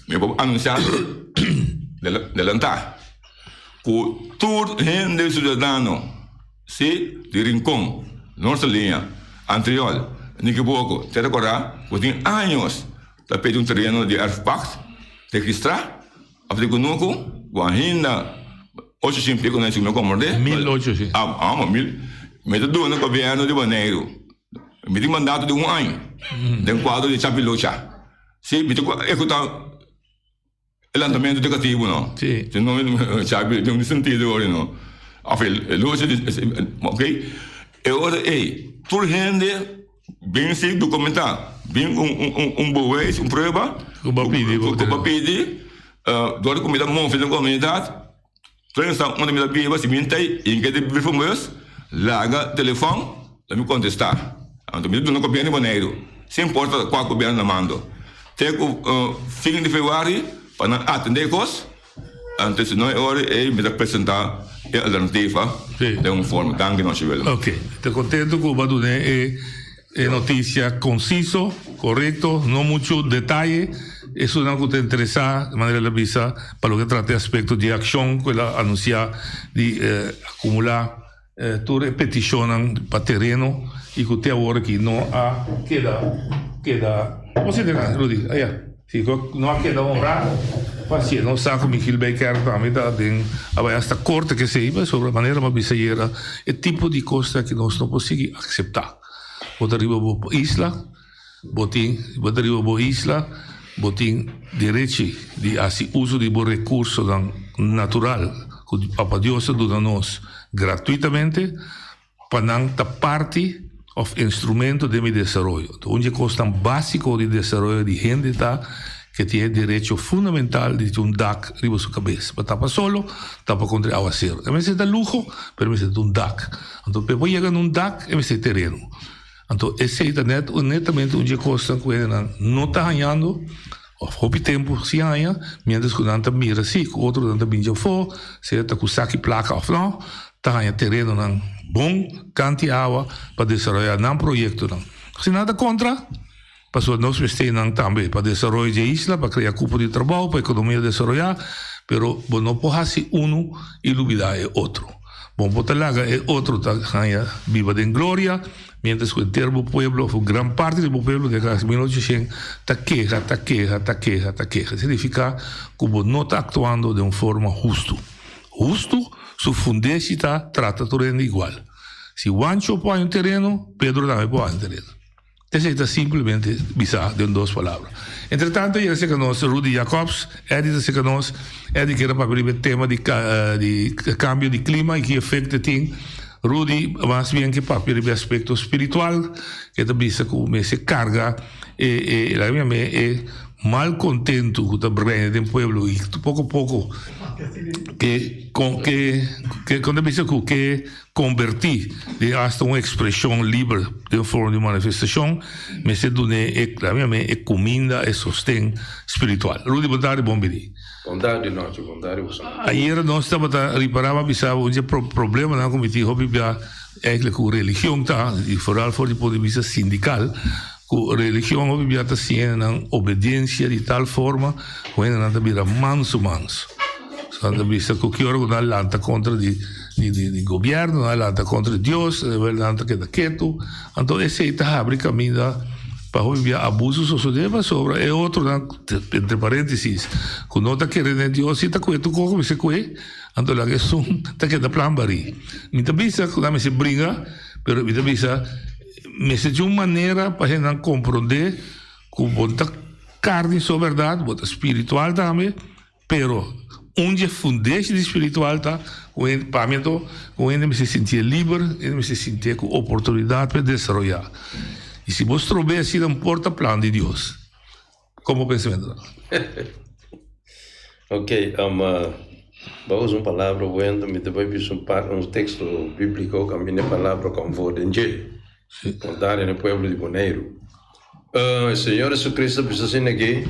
Speaker 14: Eu vou anunciar adelantar que todo gente cidadão, se de Rincón, nossa linha anterior, Niquiboco, te recordar, que tem anos para pedir terreno de artefact, registrar, a fazer conosco, ainda 800 con el comandante
Speaker 15: 1800
Speaker 14: me do no governo de Bonaire me tem mandato de um ano dentro quadro de chapilocha se me tem o andamento educativo não
Speaker 15: sim
Speaker 14: se não chapi tem um sentido ora não afel ok e ora por gente bem se documentar bem boa prova
Speaker 15: o
Speaker 14: papidi dor comida monfe na comunidade. Então, onde me dá piba, se me entende, em que de perfumes, larga telefone, para me contestar. Então, me dá no governo de Bonaire. Se importa qual governo manda. Tem o fim de fevereiro, para atender coisas. Antes, não é hora, me dá apresentar a alternativa de uma forma. Danke, nós tivemos.
Speaker 15: Ok. Estou contente com o Baduné. É notícia conciso, correto, não muito detalhe. Eso es algo que te interesa de manera la visa para lo que trate aspectos de acción que la anuncia de acumular toda petición para terreno y que usted ahora aquí no ha queda ¿cómo se dice Rudy? Allá sí, no ha quedado honrado pues no saco Miguel Baker también hasta corte que se iba sobre manera más visayera el tipo de cosa que nos no podemos aceptar vos arriba vos isla botín vos arriba vos isla botín direito de assim uso de bom recurso natural que Papa Deus dá nós gratuitamente para não ta parte of instrumento de meu desenvolvimento. Então, onde costa básico de desenvolvimento de gente que tem direito fundamental de ter DAC riba sua cabeça. Para tapa solo, tapa contra água zero. A mim dá luxo, mas me dá DAC. Então, para chegar num DAC, é me terreno. Então, esse é netamente onde costa que não está ganhando, houve tempo se ganha, mientras que não está mira assim, que outro não está bem for, se está com saque placa ou não, está ganhando terreno não bom, cante água para desenvolver um projeto não. Se nada contra, Pasó nos estén también para desarrollo de isla, para crear cupo de trabajo, para economía desarrollar, pero no puede hacer uno y olvidar el otro. Bom Potalaga es otro viva de gloria, mientras que el termo pueblo, gran parte del pueblo de 1800, ta queja. Significa que no está actuando de una forma justo. Justo, su fundecita trata todo igual. Si Juancho pone un terreno, Pedro también pone un terreno. Eso está simplemente bizarro, de dos palabras. Entretanto, ya se conoce Rudy Jacobs, se conoce, que era para el tema de cambio de clima y qué efecto tiene. Rudy, más bien que para el aspecto espiritual, que también se carga, la mía me mal contento que está en el pueblo y poco a poco que convertir de hasta una expresión libre de forma de manifestación, me se done la comida e sostén espiritual. Rudy, boa tarde, bom dia.
Speaker 16: Boa tarde, noite, boa tarde.
Speaker 15: Ayer nós estava a reparar um problema na comitê, eigenlijk com religião tá, e vooral voor de ponto de vista sindical. A religião está sendo obediência de tal forma que não está vira manso. Quando vista que ora não lanta contra de governo, não lanta contra Deus, não lanta que da quieto. Então esse está abre caminho para o abuso social sobre é outro entre parênteses, que não está querendo Deus e está quieto como se quer. Então lá que são está que da plan bari. Muita vista que dá se briga, pero muita vista me se de uma maneira para a gente compreender que bota carne só verdade, bota espiritual também, pero onde fundeste de espiritual tá, para mim onde me se sentir livre, me se sentir com oportunidade para desenvolver. E se você trouber assim não importa plano de Deus, como pensamento.
Speaker 16: Ok, vamos uma palavra buena, me depois um texto bíblico, caminha a palavra com vodenje. Contar no pueblo de Bonaire. O Senhor Jesus Cristo precisa ser aqui.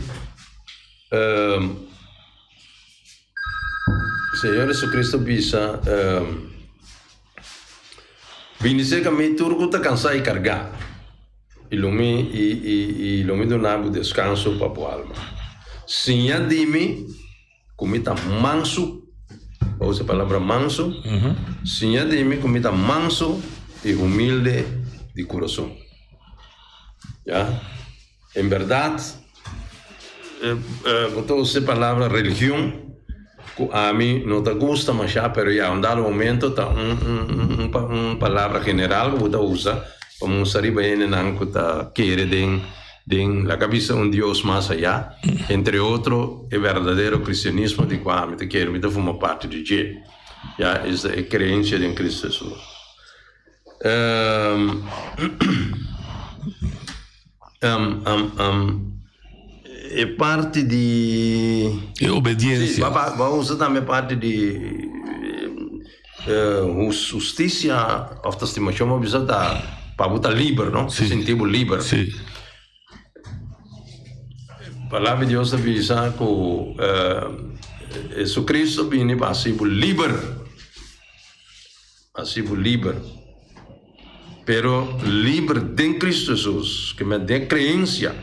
Speaker 16: O Senhor Jesus Cristo precisa vinir caminho tudo que está cansado e carregar. E lumi do nabo descanso para a alma. Sinha dime, comida manso, usa a palavra manso. Sinha dime, comida manso e humilde de coração. Já? Em verdade, quando você palavra religião, a mim não te gusta, mas já, pero já, em dado momento, tá palavra general que você usa, para mostrar bem que está querendo la cabeça Deus mais allá, entre outros, o verdadeiro cristianismo de qual me quero, me forma parte de G. Já, essa é a crença em Cristo Jesus. É parte de obediência. Vamos usar também parte de justiça, ou estimação, mas para estar livre, não? Se sentimos livre. Sim. A palavra de Deus diz que Jesus Cristo vem para ser livre. Para ser livre. Pero libre de Cristo Jesús, que me dé creencia,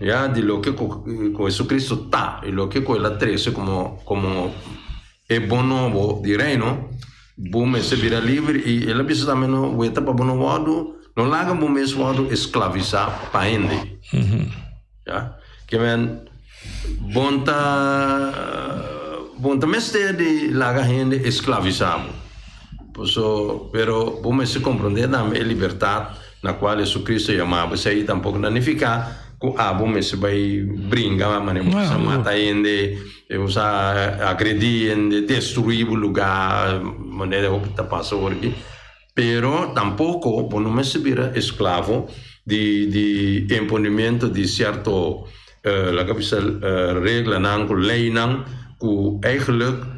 Speaker 16: ya de lo que con Jesucristo está y lo que con la 13 como es bono de reino, me se vira libre y él dice también no voy a estar para bono modo, no la hagan bom modo esclavizar para gente, ya que me bonta mestre de la gente esclavizado. Pero vamos se compreender também a liberdade na qual Jesus Cristo chamava. Isso aí tampouco não significa que vamos se vai brincar, mas matar gente, agredir gente, destruir o lugar, maneira que está passando aqui. Pero tampouco vamos se virar escravo de imponimento de certo regra, lei, que eigenlijk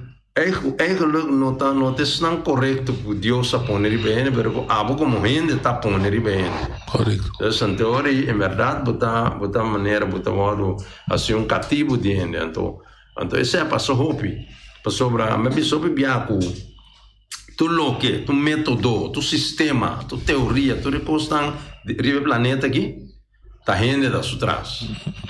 Speaker 16: não é tão correto que Deus está pondo bem, mas como gente está pondo bem. Correto. Então, em verdade, botar maneira, botar modo assim cativo de gente. Então, esse é passou hopi, passou para a pessoa biaco. Tu loque, tu método, tu sistema, tu teoria, tu repostan rive planeta aqui. ta gente da sutras.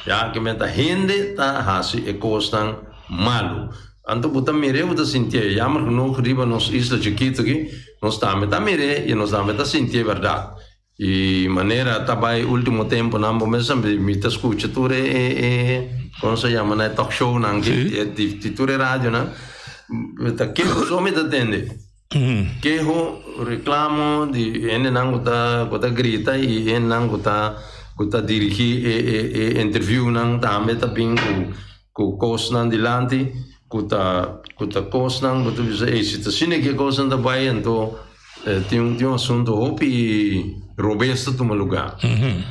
Speaker 16: Ya que meta gente ta hasi e costan malu. Anto buta mire buta sentir, ya mar no riba nos isla chiquito aqui, nos ta meta mire e nos ta meta sentir verdade. E maneira tabai último tempo nambo mesmo me ta escuta ture como se chama, né, talk show nangi di ture radio, né? Ta que só me atende. Que ho reclamo di ene nanguta kota grita e ene nanguta kota dirigi e interview nang tame ta ping ku kos nang dilanti kota kos nang kota bisa situazione che cosa da bai anto ti un assunto hopi robusto tu maluga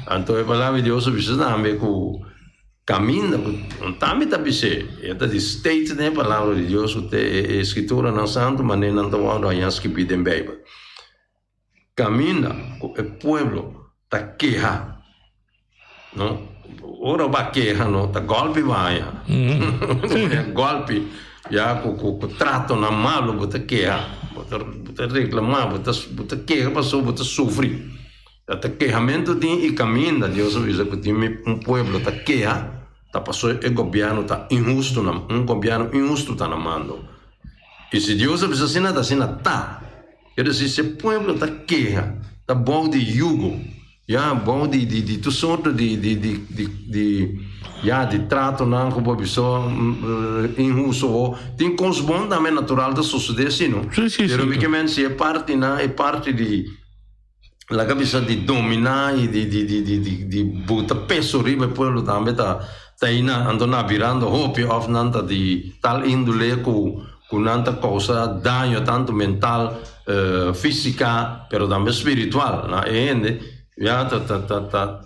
Speaker 16: anto e parlavi di oso bisa nambe ku cammina tame ta bise e ta di state ne parlavo di Dio su te scrittura non santo ma ne non trovano a scrivi den Bible cammina e pueblo ta queja no ora va queja no ta golpe vai golpe ya ku trato na malo bota queja bota reclamar bota queja passou bota sofrer ta quejamento tem e caminha Deus avisa que tem um pueblo ta queja ta passou e governo ta injusto na governo injusto ta na mando e se Deus avisa sina ta quer dizer se pueblo ta queja ta bom de jugo ja bom de tu sorte de trato não como pessoa injusto tem coisas bom também natural da sociedade assim não pero se é parte de la cabeça de dominar e de botar peso riba pueblo também tá ina andando virando hopi of nanta de tal índole com nanta coisa dano tanto mental física pero também espiritual na ya ta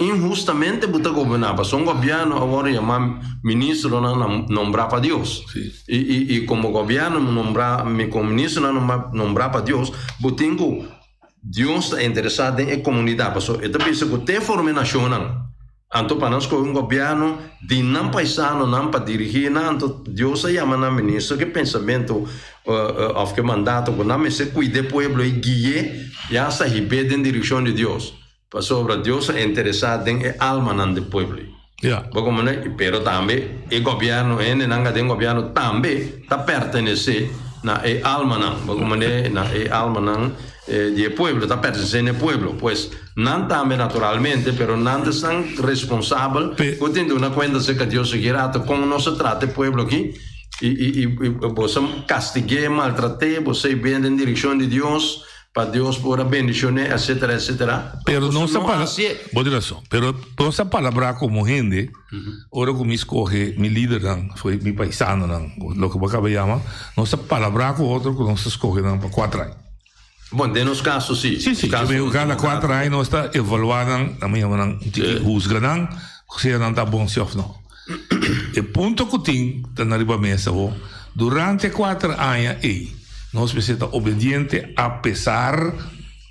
Speaker 16: injustamente buta gobernaba son gobierno agora chama ministro não nombrava Deus e como governo como ministro não nombrava Deus botingo Deus está interessado em comunidade so e também se tem forma nacional anto para nós com governo de não paisano não para dirigir anto Deus chama na ministro que pensamento of que mandato com não se cuide pueblo e guie já se ribede em direção de Deus para sobre Deus é interessado em alma do pueblo como né pero também o governo não tem governo também está pertenece na alma como né na alma de pueblo está pertencendo ao pueblo pues não também naturalmente pero não estão responsável por ter uma conta se que Deus quer como nós trata o pueblo aqui e você castigue maltrate você vem em direção de Deus para Deus por bendicionar etc.
Speaker 15: Pero não se para boa direção pero essa palavra como gente ora como escolhe mi líder foi mi paisano lo que acaba de chamar não se palavra com outro que não se escolhe para 4 anos.
Speaker 16: Bom, nos casos sim.
Speaker 15: Sim, cada 4 anos nós está evaluando a minha mão juzgando se não está bom se ou não. E ponto que tem está na riba mesa durante 4 anos nós precisamos estar obediente apesar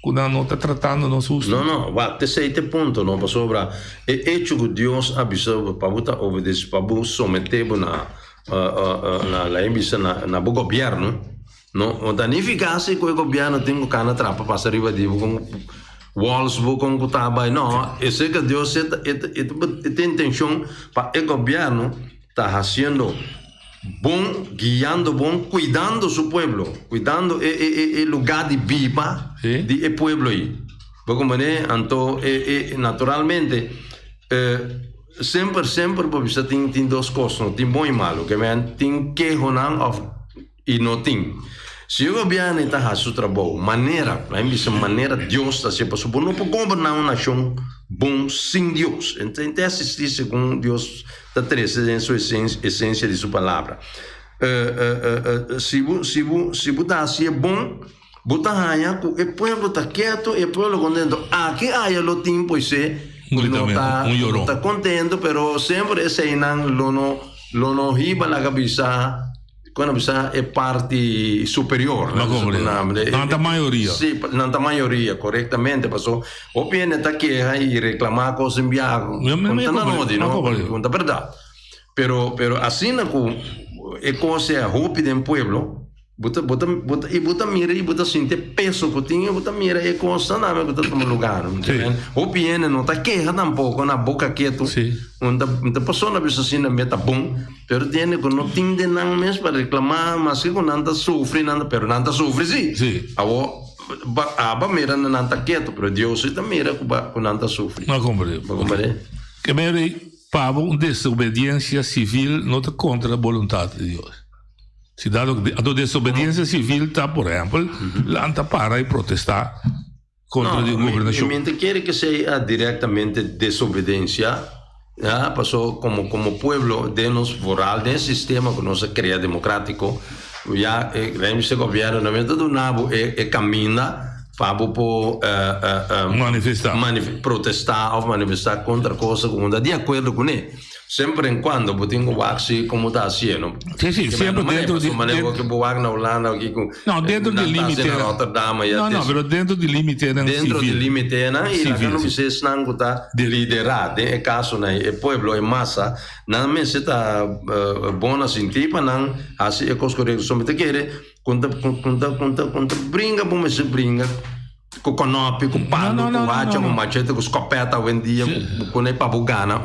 Speaker 15: quando não está tratando nos justos.
Speaker 16: Não, vai ter 7 pontos não para sobra é hecho que Deus avisou para você obedecer para você someter na emissão na governo. No, danificarsi quel governo tem cana trapa passa arriva di con walls con kutaba no e se que Deus tem intenção para o governo está fazendo bom guiando bom cuidando seu pueblo cuidando o lugar de viva de pueblo aí como né então naturalmente sempre você tem duas coisas tem bom e malo que tem que não e não tem se o governo está a seu trabalho maneira Deus está se passando não pode governar uma nação bom sem Deus então tem que assistir segundo Deus está trazendo em sua essência de sua palavra se você está assim bom você ganha que o povo está quieto e o povo contento aqui há o tempo se não está contento pero sempre esse não riba na cabeça quando você é parte superior
Speaker 15: nanta maioria
Speaker 16: sim nanta maioria corretamente passou o piene está aqui e reclamar coisas enviar conta verdade pero assim é coisa rápida em pueblo Bota mira e bota sentir peso que tinha, bota mira e consta na me bota tomar lugar, o piene não tá queja tampouco na boca quieto, onde pessoa na bisa assim na meta bom, pero tiene que não tinde não mesmo para reclamar, mas que não sofre nada, pero não sofre sim. Aba mira não tá quieto, pero Deus está mira que não sofre.
Speaker 15: Não compreendo. Que mere Pablo, desobediência civil não está contra a vontade de Deus. Se dá a desobediência civil está, por exemplo, lá para e protestar contra a governação.
Speaker 16: Não quer que seja diretamente desobediência, passou como pueblo de nos moral, de sistema que nós cria democrático, já esse governo na mente do nabo caminha para protestar ou manifestar contra coisa que não está de acordo com ele. Sempre em quando botinho o axi como está sendo.
Speaker 15: Sim, sempre dentro de
Speaker 16: que boar na Holanda aqui com
Speaker 15: dentro de limite. Não, mas dentro de limite
Speaker 16: dentro de limite e lá não me sei se não está liderar, é caso na é povo é massa, não me se tá bona sentir para não assim é coisa que só me te querer conta brinca bom se brinca com canopy, com pano, com hacha, com machete, com escopeta, hoje em dia, com para bugana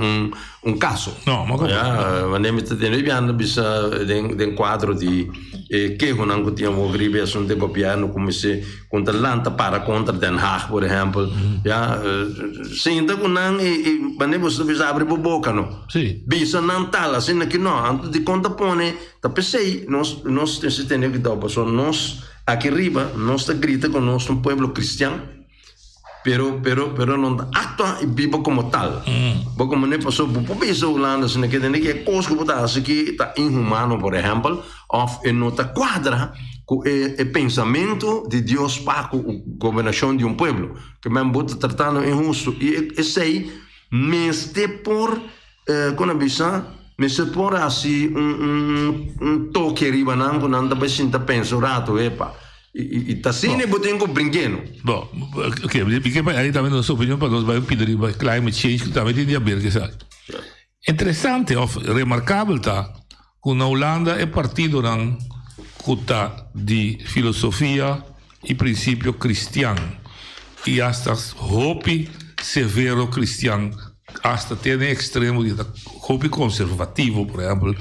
Speaker 16: caso.
Speaker 15: Não,
Speaker 16: mas nem me tem nem bisa de quadro de que não que tinha o gripe assunto de governo como se contra Lanta para contra Den Haag, por exemplo, sim, então não e mas você bisa abrir boca não.
Speaker 15: Sim.
Speaker 16: Bisa não tal assim que não, antes de conta pone, tá pensei, nós temos que dar para nós aqui arriba, nós grita com nós povo cristiano, pero não atua e viva como tal. Porque como nem passou por isso Holanda, assim que tem que coisa que botar assim que está inhumano, por exemplo, ou não está quadra com o pensamento de Deus para a governação de povo, que mesmo bota tratando injusto e esse aí, mas por quando avisa me se por assim toque arriba não quando anda bem sinta pensurato epa e tá assim nem botem com brinquedo.
Speaker 15: Bom, ok, porque aí também nossa opinião para nós vai pedir para climate change que também tem a ver que sabe. Interessante ou remarcável tá que na Holanda é partido não que de filosofia e princípio cristiano e hasta hopi severo cristiano hasta tem extremo de hopi conservativo, por exemplo,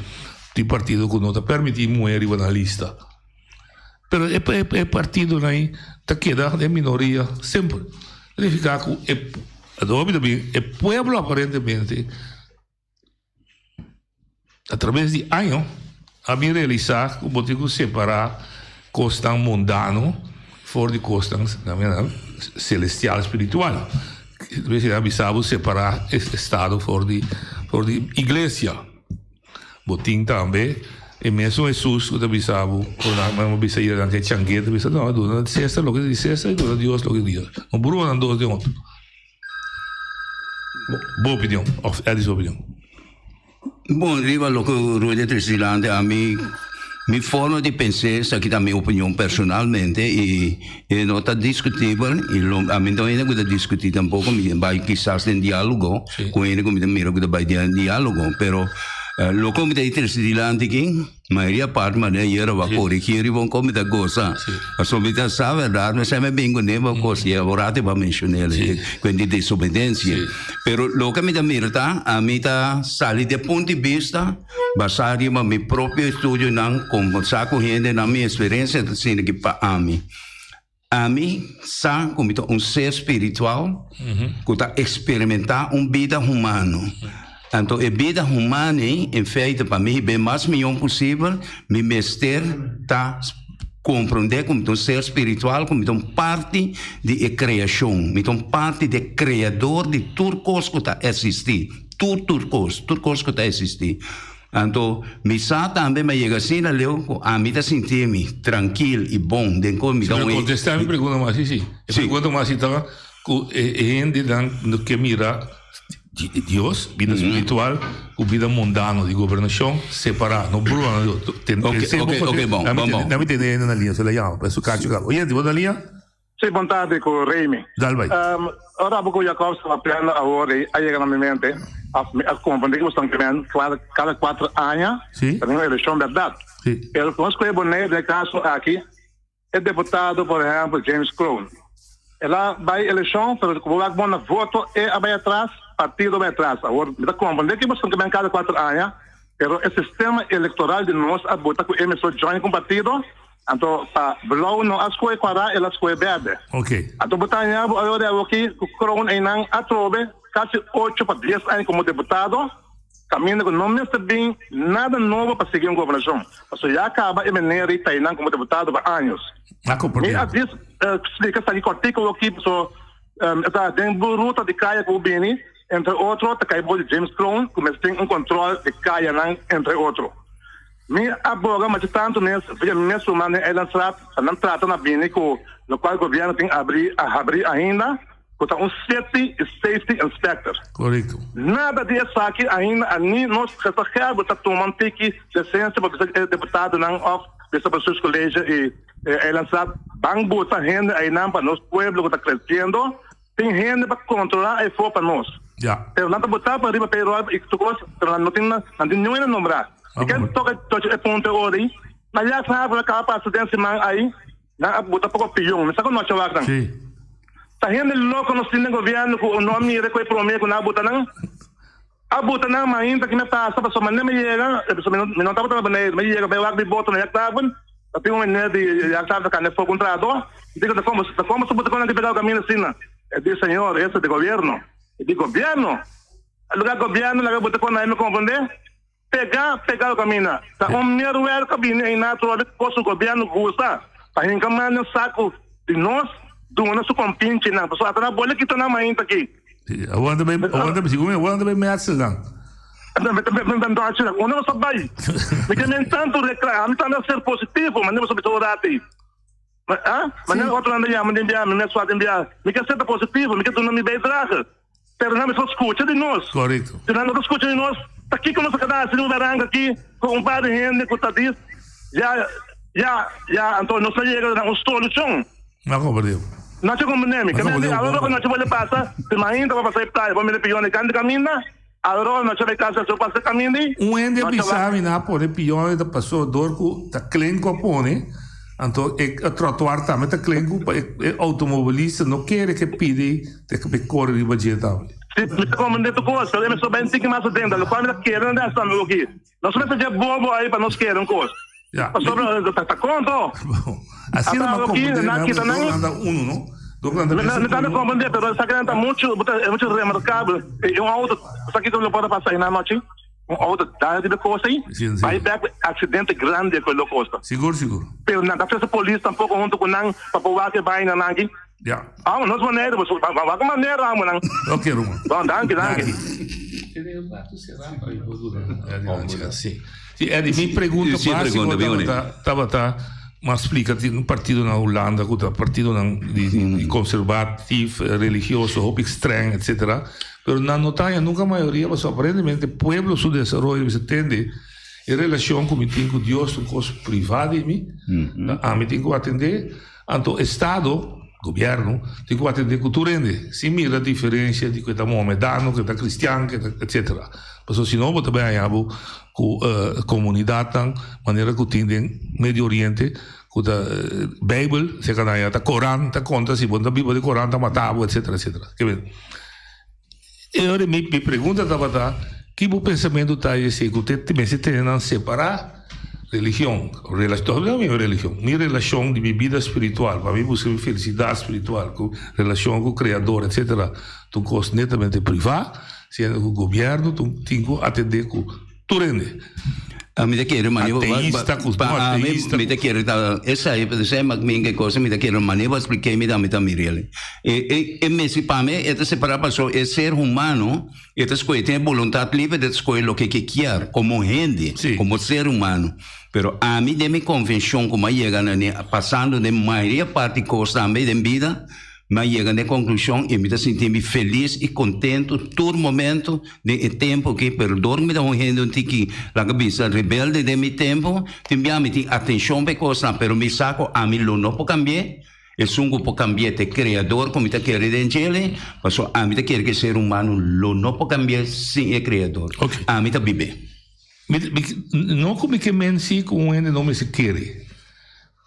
Speaker 15: de partido que não te permite mulher ir na lista. Pero é partido aí tá queda de minoria sempre. Ele fica com é pueblo aparentemente através de anos a me realizar como digo separar costan mundano fora de costan celestial espiritual. Deve avisado separar este estado fora de igreja. Botim também e mesmo Jesus que avisava quando a bisa ir ante changueta bisa não dona de César lo que de César e dona de Deus lo que de Deus. Um burro andou de outro. Boa opinião, é a sua opinião.
Speaker 17: Bom, riba lo que o Rui de Tristilante a mim mi forma de pensar, essa aqui é a minha opinião personalmente e não está discutível e a mim também não está discutir tampouco, vai quizás em diálogo com ele como miro que vai em diálogo, pero lo como está interessante aqui, maioria parte mas aí era vai corrigir e vão como está goza, a somente sabe verdade, mas é bem quando vai coisa agora te vai mencionar quando de desobediência, pero lo que me dá mira tá, a mim tá sali de ponto de vista basado em meu próprio estudo não conversar com gente na minha experiência assim que para mim sabe como um ser espiritual que está experimentar vida humana. Então, a vida humana, em feito, para mim, bem mais melhor possível, me mestre tá compreender como um ser espiritual, como um parte de criação, como parte de criador de tudo que está existir, tudo que está existir. Então, me sabe também, mas chega assim, a mim está sentindo-me tranquilo e bom, de como
Speaker 15: me dá um... contestar a minha pergunta mais, sim. A pergunta mais, então, gente que mira Deus, vida espiritual, com vida mundana de governação, separar, não bruno.
Speaker 17: Ok, bom.
Speaker 15: Não me entender na linha, se legal, peço que oye, vou na linha?
Speaker 18: Sim, vontade com o Reimi.
Speaker 15: Dalbai.
Speaker 18: Ora, porque o Jacob estava aprendendo agora, aí chega na minha mente, a companhia que estão criando cada 4 anos, tem uma eleição verdade. Ele conosco é bonito, no caso aqui, é deputado, por exemplo, James Crown. Ela vai eleição, pero o bom voto é vai atrás, partido vai atrás. Agora, a companhia que estão criando cada 4 anos, pero o sistema eleitoral de nós, a botar com o MSO join com o partido, então, blow não as coisas para elas coisas verde.
Speaker 15: Ok.
Speaker 18: Então, botanya agora aqui o Crown aí não atrobe quase 8 para 10 anos como deputado, caminha com não está bem nada novo para seguir uma governação. Porque já acaba e maneira e tá como deputado por anos. E a diz explica essa artigo aqui so essa dentro ruta de caia com o Bini, entre outro tá cai de James Crown, como tem controle de caia entre outro. Me aboga, mas tanto nesse humano ela não trata na Bini com o qual o governo tem abrir ainda com safety inspector.
Speaker 15: Correto.
Speaker 18: Nada disso aqui ainda, nós queremos tomar licença para ser deputado dessa pessoa colégio e ela sabe, bang botar gente aí não para nós, pueblo que está crescendo, tem gente para controlar e for para nós. Pero não está botar para arriba, pero não tem nenhuma nombrar. E quem toca é ponto hoje, mas já sabe que a presidência aí, não botar para o pião, mas sabe o que nós
Speaker 15: Sim.
Speaker 18: Tá gente louco no cine governo com o nome de coi prometo na bota não. A bota não mas ainda que me passa para só me chega, me não tava trabalhando, me chega vai lá de bota na estavam. Tapi um né de já estava com o contrato. Digo da como se bota com que pegar o caminho assim. É de senhor, esse de governo. De governo. O lugar governo, lá bota com aí me compreender? Pegar o caminho. Tá primeiro era caminho aí na tua posso governo gosta. Para encamar no saco de nós do nosso compinte na pessoa tá na bolha que tá na mãe aqui.
Speaker 15: Eu ando bem me atselang.
Speaker 18: Não só vai. Porque nem tanto reclama, tá a ser positivo, mas não sobre todo dati. Mas não outro anda já, mas enviar, me só enviar. Me quer ser positivo, me quer tu não me bem traga. Pero não me só escuta de nós.
Speaker 15: Correto.
Speaker 18: Se não escuta de nós, tá aqui com nossa cadastro no verão aqui, com um par de gente que tá diz. Já, então não se chega a uma solução.
Speaker 15: Não compreendo.
Speaker 18: Não te compreendo, que agora que não te pode passar, se ainda vai passar para vamos me pedir onde caminha, agora não te vai casa se passa caminho.
Speaker 15: Ende pisava na pode pior da passou dorco tá clenco pone, então o trotuar também tá clenco, automobilista não quer que pide que corre de budgetável.
Speaker 18: Se compreende tu coisa, eu sou bem que mais dentro, não pode querer andar só meu aqui. Nós vamos fazer bobo aí para nós querer coisa. Sobre tá conto.
Speaker 15: Assim não compreende, não anda não?
Speaker 18: Não está compreendendo, pero essa grana é muito remarcável. E um auto, isso aqui não pode passar aí na noite. Um auto da de coisa aí. Vai dar acidente grande com o costa.
Speaker 15: Seguro.
Speaker 18: Pero na da polícia tampouco junto com não para provar que vai na aqui. Nós maneira, vai com maneira, mano.
Speaker 15: Ok, Ruma.
Speaker 18: Bom, danke.
Speaker 15: Sim. Mi pergunta estava mas explica um partido na Holanda, um partido de conservativo, religioso, hope extremo, etc. Pero na notanha nunca a maioria, mas aparentemente o povo su desenvolvimento se tende em relação com Deus, coisa privada de mim, a mim tenho que atender, então Estado, governo, tem que atender com tudo rende, se mira a diferença de que está mohamedano, que está cristiano, etc. Mas se não, também há com comunidade, maneira que tem Médio Oriente, com a Bíblia, se canaya, a Corão, a conta, se a Bíblia de Corão está matado, etc. E agora minha pergunta estava que o pensamento está esse que você também se tem que separar religião, minha relação de vida espiritual, para mim buscar felicidade espiritual, com relação com o Criador, etc. Tu costa netamente privado, sendo o governo, tu tem que atender com tudo rende.
Speaker 17: A mim quero maneira
Speaker 15: ateísta,
Speaker 17: me quero essa aí para dizer mas minha coisa me quero maneira explicar me da Miriam e me se para mim é separar pessoa é ser humano é escolher tem vontade livre de escolher o que quer como gente como ser humano pero a mim de minha convenção como chega passando de maioria parte coisa também de vida mas chega na conclusão e me sinto feliz e contente todo momento de tempo que perdão me dá gente que a cabeça rebelde de meu tempo também me tem atenção para coisa pero me saco a mim não pode cambiar Es un grupo cambiante creador, como te quiere decir, pero a mí te quiere que ser humano lo no puede cambiar sin el creador. A mí te vive.
Speaker 15: No como que mensi como gente no me se quiere,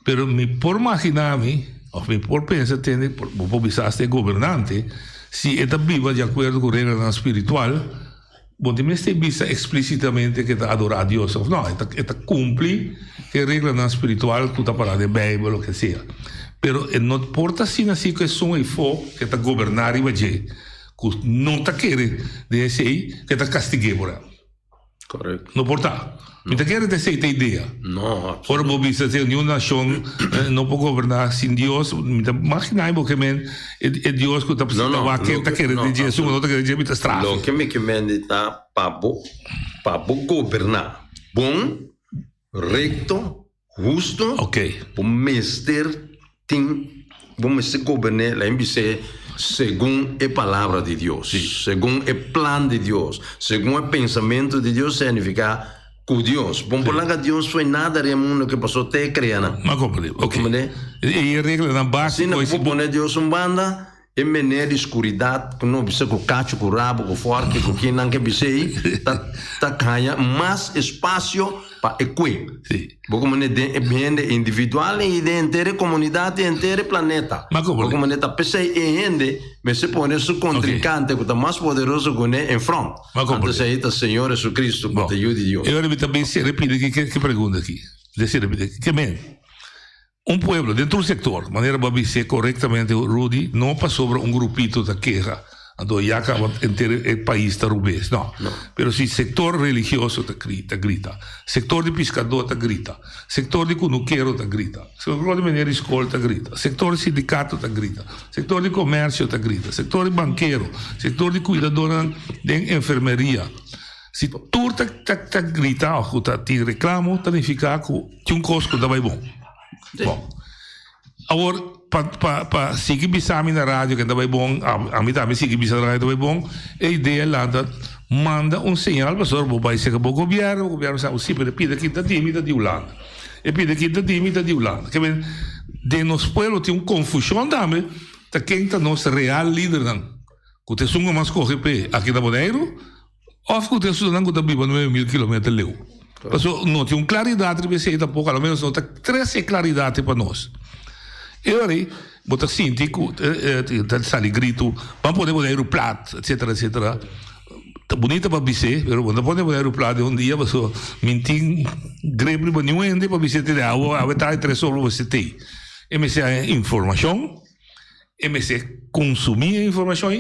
Speaker 15: pero me por imaginarme, o me por pensar, por pensar este gobernante, si esta viva de acuerdo con regla espiritual, porque me está vista explícitamente que está adora a Dios. No, esta cumple que regla espiritual, tú estás para de Biblia, lo que sea. Pero no importa si así que son el foco que está gobernar y valle, que no te quiere decir que está castigado por él.
Speaker 16: Correcto.
Speaker 15: No importa. No te quiere decir esta idea.
Speaker 16: No.
Speaker 15: Por vista de una nación no puede gobernar sin Dios. Imagina porque es Dios que está
Speaker 16: no,
Speaker 15: que te quiere decir eso, no te quiere decir que está
Speaker 16: lo que me está para gobernar. Bom, recto, justo. Por mester vamos a gobernar la MBC según la palabra de Dios, según el plan de Dios, según el pensamiento de Dios, significa que Dios. Vamos a hablar que Dios fue nada del mundo que pasó te creando.
Speaker 15: Y regla na base.
Speaker 16: Si no puedo poner Dios en banda, en menor de escuridad, que no bisa con cacho, con rabo, con fuerte, con quien no que bisa ahí, está caña más espacio para equipo. Porque gente individual y de entera comunidad y entera planeta. Porque maneta pese y gente me se pone su contrincante que está más poderoso que él en front. Entonces ahí está el Señor Jesucristo que te ayude Dios.
Speaker 15: Y ahora también se repite que pregunta aquí. Decir repite que men. Un pueblo dentro del sector, de manera para decir correctamente, Rudy, no para sobre un grupito de queja, donde ya acaba el país de rubés, no. Pero si sector religioso te grita, sector de pescador te grita, sector de cunuquero te grita, sector de minera escola te grita, sector de sindicato te grita, sector de comercio te grita, sector de banquero, sector de cuidador de enfermería. Si tú te grita o te reclamo, significa que un cosco da vai bom. Bom, agora, para seguir bisami na rádio, que vai bom, a mim também seguir bisami na rádio, vai bom, a ideia lá manda sinal para o vai ser que o governo sabe, sim, mas pide aqui da tímida de Holanda. E pide aqui da tímida de Holanda. Que bem, de nos pueblos tem confusão também, tá quem tá nosso real líder, não. Que te sunga mais corre aqui da Boneiro, ou que te sunga que tá viva 9.000 km leu. Então, não tem claridade de ser pouco, ao menos não tem 13 claridade para nós. E aí, bota síntico, sali grito, vamos poder botar o prato, etc, etc. Tá bonita para dizer, mas quando pode botar o prato dia, você mentir, greve para nenhum ende para dizer que a água está 3 horas você tem. MSC informação, MSC consumir informação,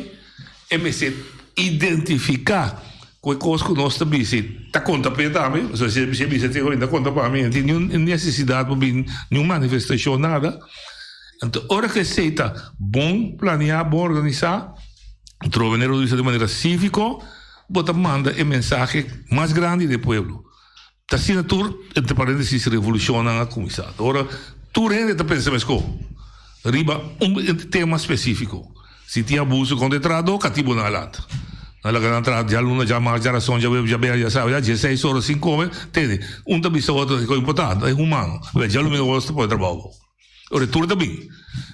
Speaker 15: MSC identificar qual coisa que nós também está conta para também, se você tem ainda conta para mim, não tem nenhuma necessidade para nenhuma manifestação, nada. Então, hora que você está bom planear, bom organizar, troveneiro diz de maneira cívica, você manda a mensagem mais grande do povo. A assinatura, entre parênteses, revoluciona a comissão. Agora, tu rende a pensar mais como? Riba tema específico. Se tem abuso contra o trado, cativo na lata. Na lata, já luna, já mais geração, já sabe, já 16 horas, 5 horas, entende? Um também só outro é importante, é humano. Já luna, gosta, pode trabalhar. Ora, tudo está bem.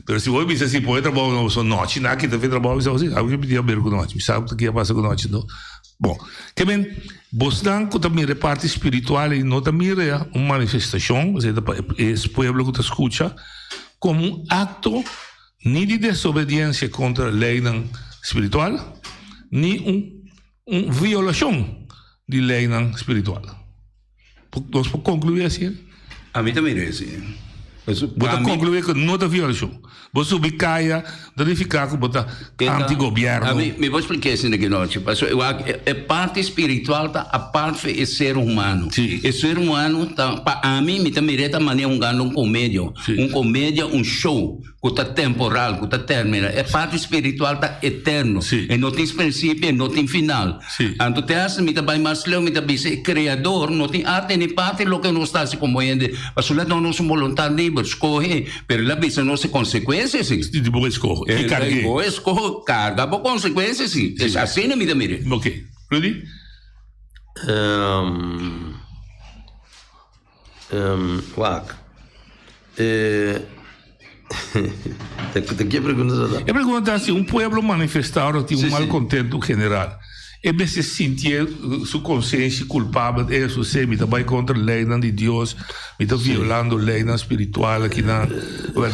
Speaker 15: Mas se você assim, pode trabalhar na sua noite, na que também trabalha, você vai sabe que podia ver com noite, sabe o que ia passar com noite, não? Bom, que bem, Boston, que também é parte espiritual e não também é uma manifestação, ou seja, esse povo que te escuta, como um acto nem de desobediência contra a lei espiritual, nem uma violação de lei espiritual. Nós podemos concluir assim?
Speaker 17: A mim também é assim.
Speaker 15: Você concluir que não é violação. Você ubicaia, danificar com o anti-governo.
Speaker 17: Me vou explicar isso aqui noite. A parte espiritual tá a parte é ser humano. O ser humano tá para mim também é maneira um comédia, um show que tá temporal, que tá termina. A parte espiritual tá eterno. E não tem princípio, não tem final. Então tem me também mais leu, me também ser criador, não tem arte nem parte lo que não está se como ainda. Mas lá não somos voluntários livres, escolhe, pero lá bisa não se consequências.
Speaker 15: Tipo escorro. E cargue.
Speaker 17: Escorro, carga por consequências, sim. É assim, não me dá mire.
Speaker 15: Ok. Rudy?
Speaker 16: ¿Qué pregunta?
Speaker 15: Eu pergunto assim, pueblo manifestado tem malcontento general. E bem se sentir sua consciência culpável, isso se me vai contra a lei de Deus, me está violando a lei espiritual aqui na,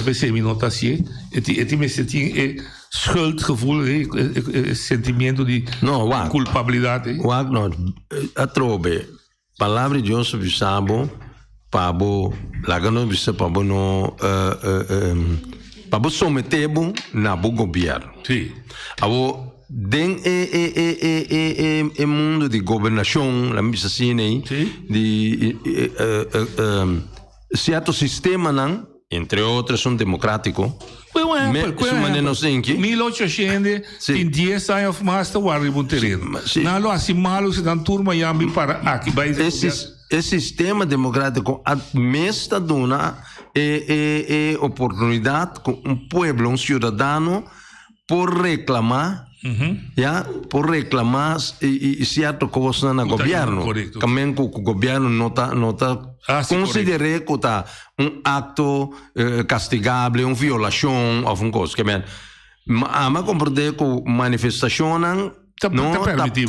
Speaker 15: bem se me nota assim, e me senti schuldgevoel, sentimento de culpabilidade.
Speaker 16: A trobe, palavra de Deus visabo, pabo, lagano visa pabo no, pabo sometebo na bu governo.
Speaker 15: Sim.
Speaker 16: Abo den e mundo de governação, la misa assim, de certo sistema não, entre outros um democrático.
Speaker 15: Isso maneira 1800 tem 10 anos mais de guarda um terreno. Não assim malo se dan turma yambi para aqui vai
Speaker 16: esse sistema democrático admesta dona oportunidade com pueblo, cidadão por reclamar por reclamar e certo coisa no governo. Também que o governo não tá considera que tá acto castigável, uma violação ou coisa que mas compreender que manifestação não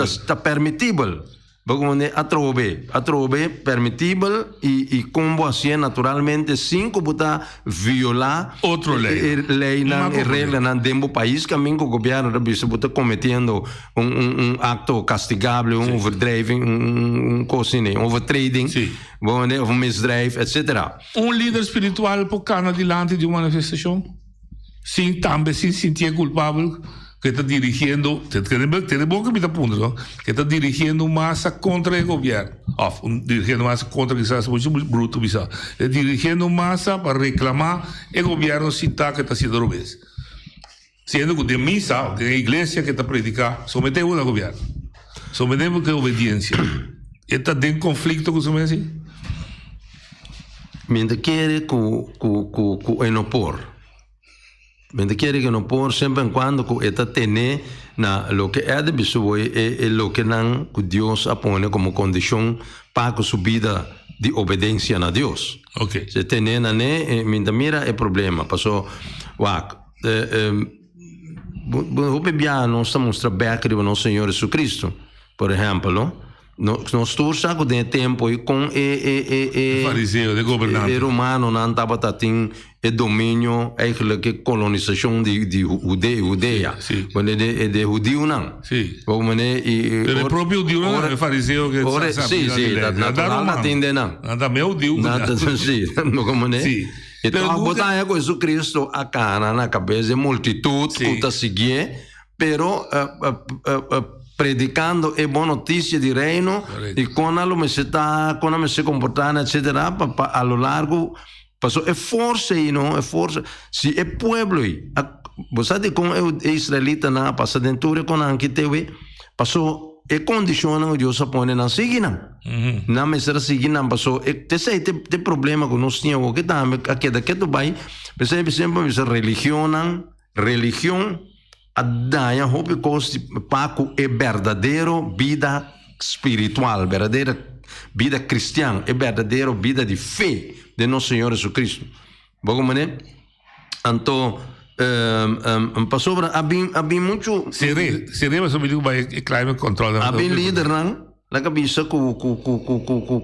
Speaker 16: está permitível. Porque a trove permitível e como assim naturalmente sem que botar violar
Speaker 15: outra
Speaker 16: lei na regra na dentro do país que o governo está cometendo acto castigável, overdriving, coisa overtrading, misdrive, etc.
Speaker 15: Líder espiritual por cana adiante de uma manifestação, sim, também se sentir culpável. Que está dirigindo, tiene bom que me está pondo, que está dirigindo massa contra o governo, dirigindo massa contra quizás muito bruto, está dirigindo massa para reclamar o governo se está que está sendo robês. Sendo que de missa, de igreja que está predicando, sometemos ao governo, sometemos que obediência. Está em conflito com o assim?
Speaker 16: Mientras quiere que enopor. Mente quiere que no por sempre en cuando que esta tiene na lo que é de bisou é lo que nan que Dios apone como condición para su vida de obediencia a Dios.
Speaker 15: Okay.
Speaker 16: Se tiene na ne mira el problema pasó o bebia não está mostra back de nosso Senhor Jesus Cristo, por exemplo, nós torça com o tempo e com
Speaker 15: fariseu de governante
Speaker 16: romano não estava tatin e domínio eigenlijk colonização de Judeia quando é de judeu não como
Speaker 15: o próprio judeu não é fariseu que
Speaker 16: sim natural não tem não
Speaker 15: nada meu judeu
Speaker 16: sim como né então botar com Jesus Cristo a cara na cabeça de multitud que está seguindo pero predicando a boa notícia de reino e quando me se comportando etc a lo largo passou é força é força se é pueblo você sabe com o israelita na passa dentro com a que teve passou é condição que Deus põe na seguina na mesma seguina passou te sei tem problema com nós tinha o que tá aqui daqui do bai sempre religião a daia hope cost paco é verdadeiro vida espiritual, verdadeira vida cristã, é verdadeira vida de fé de nosso Senhor Jesus Cristo. Bom, mané? Então, passou para havia muito.
Speaker 15: Seria mas o vídeo vai climate control.
Speaker 16: Havia líder não? La cabeça com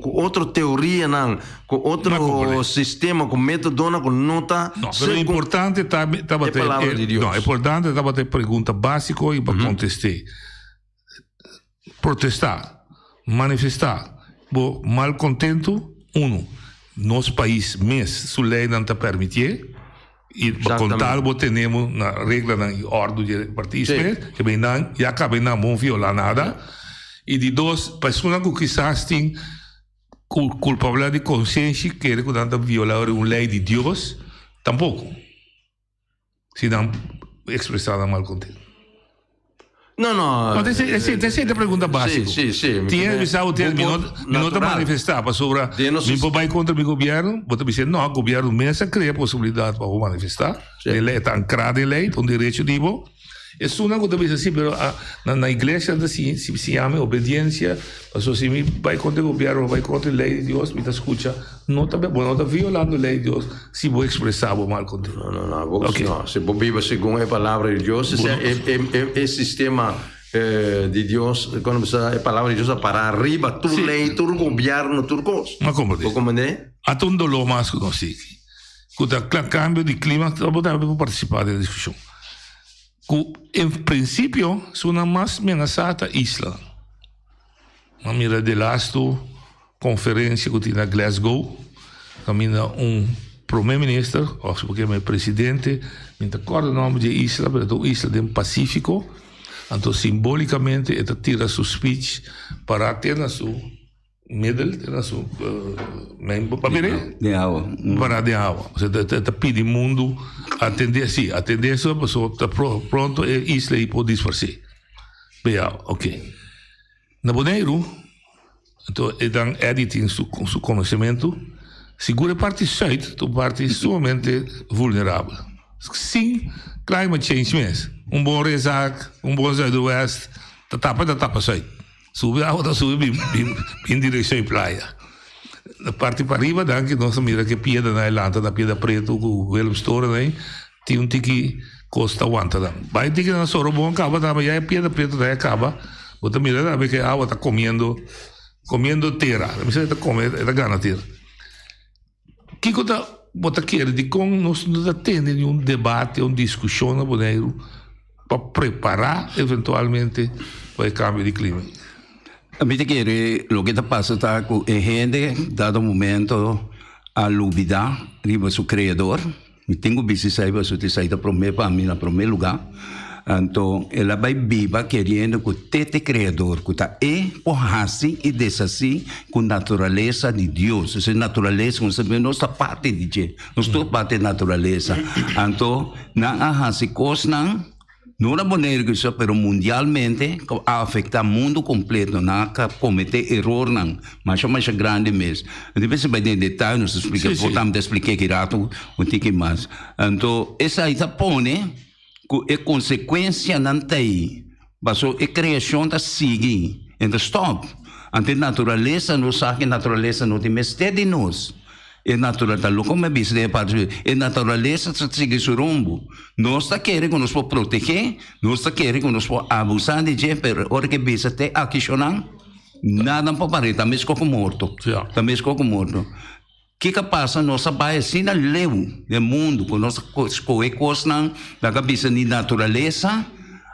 Speaker 16: outra teoria não, com outro sistema, com método não, com nota.
Speaker 15: Não, mas o importante está não, importante estava ter pergunta básica e para contestar. Protestar, manifestar, malcontento, nosso país mês, sua lei não está permitir. E para contar, temos na regra na ordem de participar, que bem não, já acabei não vão violar nada. E de dois, pessoas que quizás têm culpabilidade de consciência, querem que não violar uma lei de Deus, tampouco. Se não expressar mal contento.
Speaker 16: Não.
Speaker 15: Essa é a pergunta básica.
Speaker 16: Sim.
Speaker 15: Tinha avisado, minuto manifestar, para sobre, me vai contra o governo, você dizer, não, o governo mesmo cria a possibilidade para manifestar, ele é ancrado em lei, tem direito de Es una cosa que sí, pero en la iglesia se llama obediencia. Eso si me va contra el gobierno, va contra la ley de Dios, me escucha, no está violando la ley de Dios, si voy a expresar mal contra.
Speaker 16: No. Si vos vives según la palabra de Dios, el sistema de Dios, cuando la palabra de Dios para arriba, tu ley, tu gobierno, tu cosa.
Speaker 15: Ma compreende? Há um dolor mais que nós temos. Com o cambio de clima, vamos participar da discussão. Em princípio, são mais ameaçada isla. A mira de lasto conferência que tem na Glasgow, caminha primeiro-ministro, ou porque é presidente, me acorda o nome de isla, mas é isla do Pacífico. Então, simbolicamente, ele tira seu speech para ter na sua middel, na sua para de água. Você está pedindo mundo atender isso, a pessoa está pronto, é isla e pode disfarçar. Bem, ok. Na Bonaire, então, ele dá editing seu conhecimento, segura a parte sul, a parte sumamente vulnerável. Sim, climate change mesmo. Bom rezac, bom zuid-oeste, tapa sul. Sube a água, sube em direção à praia. Na parte para riba, que nós mira que pieda na Irlanda, na pieda preta, o Wellstora, né? Tem tiki costa aguanta. Vai tiki na Sorobon, acaba, já é pieda preta, daí acaba. Você mira, que a água está comendo terra. Não sei se está comendo, está ganhando terra. Que coisa você quer de como nós temos um debate, uma discussão na Bonaire para preparar eventualmente para o cambio de clima?
Speaker 17: A mí te quiere, lo que te pasa está con gente, dado momento, a olvidar, arriba su creador. Me tengo visto saber, eso te saída para mí, en primer lugar. Então, ela vai viva querendo que o tete criador, que está por assim e desassi com a natureza de Deus. Essa natureza, como sabemos, nossa parte de Deus, nossa parte da natureza. Então, não há assim coisas, não é maneira que isso, mas mundialmente, afeta o mundo completo, não cometer erro, mas é mais grande mesmo. Depois, vai ter detalhes, nos explica, voltamos a explicar que rato, o que mais. Então, essa aí está põe, que é consequência não tem, mas a criação está seguindo, então stop. Ante natureza, não sabe que natureza não tem mestre de nós. É natureza, como é visto, é natureza que segue seu rumo. Nós está querendo que nós possamos proteger, nós está querendo que nós possamos abusar de gente, mas a hora que visa até aqui, nada para parar, está mesmo como morto. Está mesmo como morto. O que passa? Nossa base assim na leu do mundo, com nossa coisas na cabeça de natureza,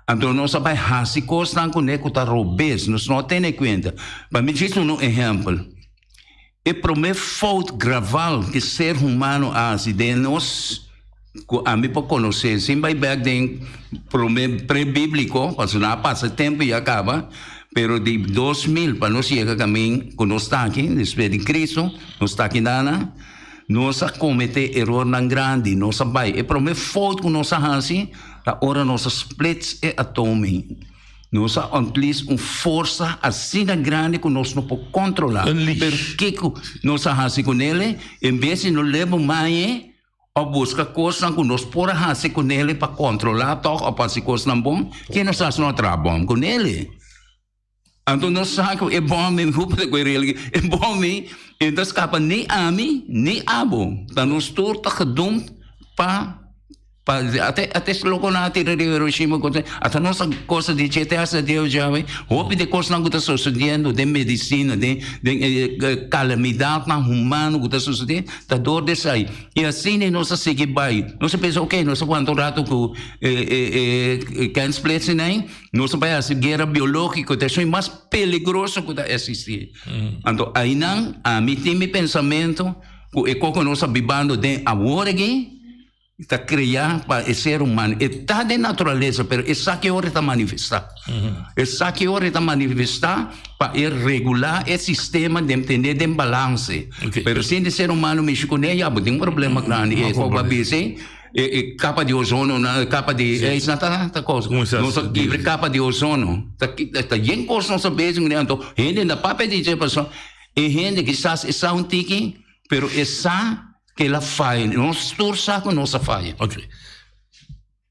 Speaker 17: então nossa base assim coisas com o que está roubando, nós não temos em conta. Para me dizer um exemplo, é o primeiro fato graval que ser humano faz de nós, a mim para conhecer, sim, vai back then, pré-bíblico, porque não passa tempo e acaba. Pero de 2000 para nós chegar a caminho, quando nós estamos aqui, depois de Cristo, nós estamos aqui, nós cometemos erro grande, nós vai. É para mim foto que nós fazemos, a hora nós splits e atome. Nós utiliza uma força assim grande que nós não podemos controlar. Pero que nós fazemos com ele, em vez de nós levarmos mais, a buscar coisas que nós podemos fazer com ele para controlar, ou para fazer coisas não bom, que nós fazemos trabalho com ele. Então nós sabemos que é bom mesmo, é bom mesmo, então escapa nem a mim, nem a bom. Então nós todos estamos gedumpt para até se logo na terra de Hiroshima, até nossa coisa de GTA, Deus já vem, houve de coisas que está sucedendo, de medicina, de calamidade humana que está sucedendo, está dor de sair. E assim nós seguimos vai. Nós pensamos, ok, nós quanto rato que cancer plate nem, nós vai a guerra biológica, que é mais perigoso que está existir. Então aí não, a mim tem meu pensamento, que como nós vivendo de agora aqui, está criado para o ser humano. Está de natureza, mas essa que hora está manifestar. Essa que hora está manifestar para regular o sistema de entender de balance. Mas sem o ser humano mexer com ele, tem um problema grande. Capa de ozono, capa de... Isso não está coisa. Nossa capa de ozono. Está bem coisa nossa vez. Então, gente na papel de pessoa, é gente que está um tique, mas essa que ela falha, nós torçamos com nossa falha.
Speaker 15: Ok.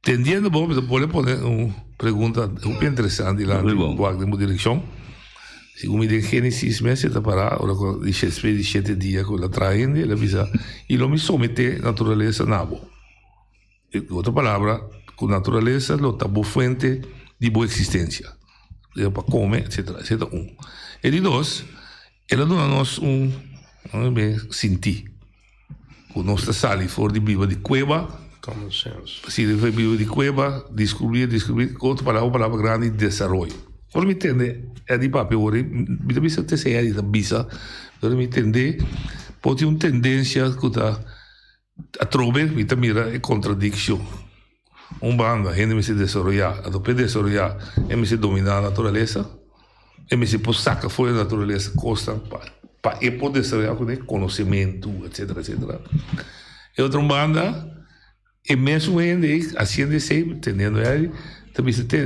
Speaker 15: Entendiendo, vos puedes poner una pregunta muy interesante lá na direção. Segundo em Gênesis, mesmo está parado, agora 17 dias com a traende, ela avisa, e lo me somete natureza nabo. Em outra palavra, com natureza, lo tabu fuente de boa existência. Para comer, etc. E de dois, ela dá-nos sentir. Com nossa sala fora de viva de cueva,
Speaker 16: common sense.
Speaker 15: Se de viva de cueva, descobrir, com outra palavra grande, desenvolvimento. Por me entender, é de papel, me também se sei é de bisa, por me entender, pode ter uma tendência que a trobe, me também é contradição. Banda, a gente me se desenvolver, a depois desenvolver, me se dominar a natureza, me se pôr saca fora da natureza, costa para e poder desenvolver com conhecimento, etc, etc. E outra banda, e mesmo ele, assim de ser, entendendo ele, também se tem,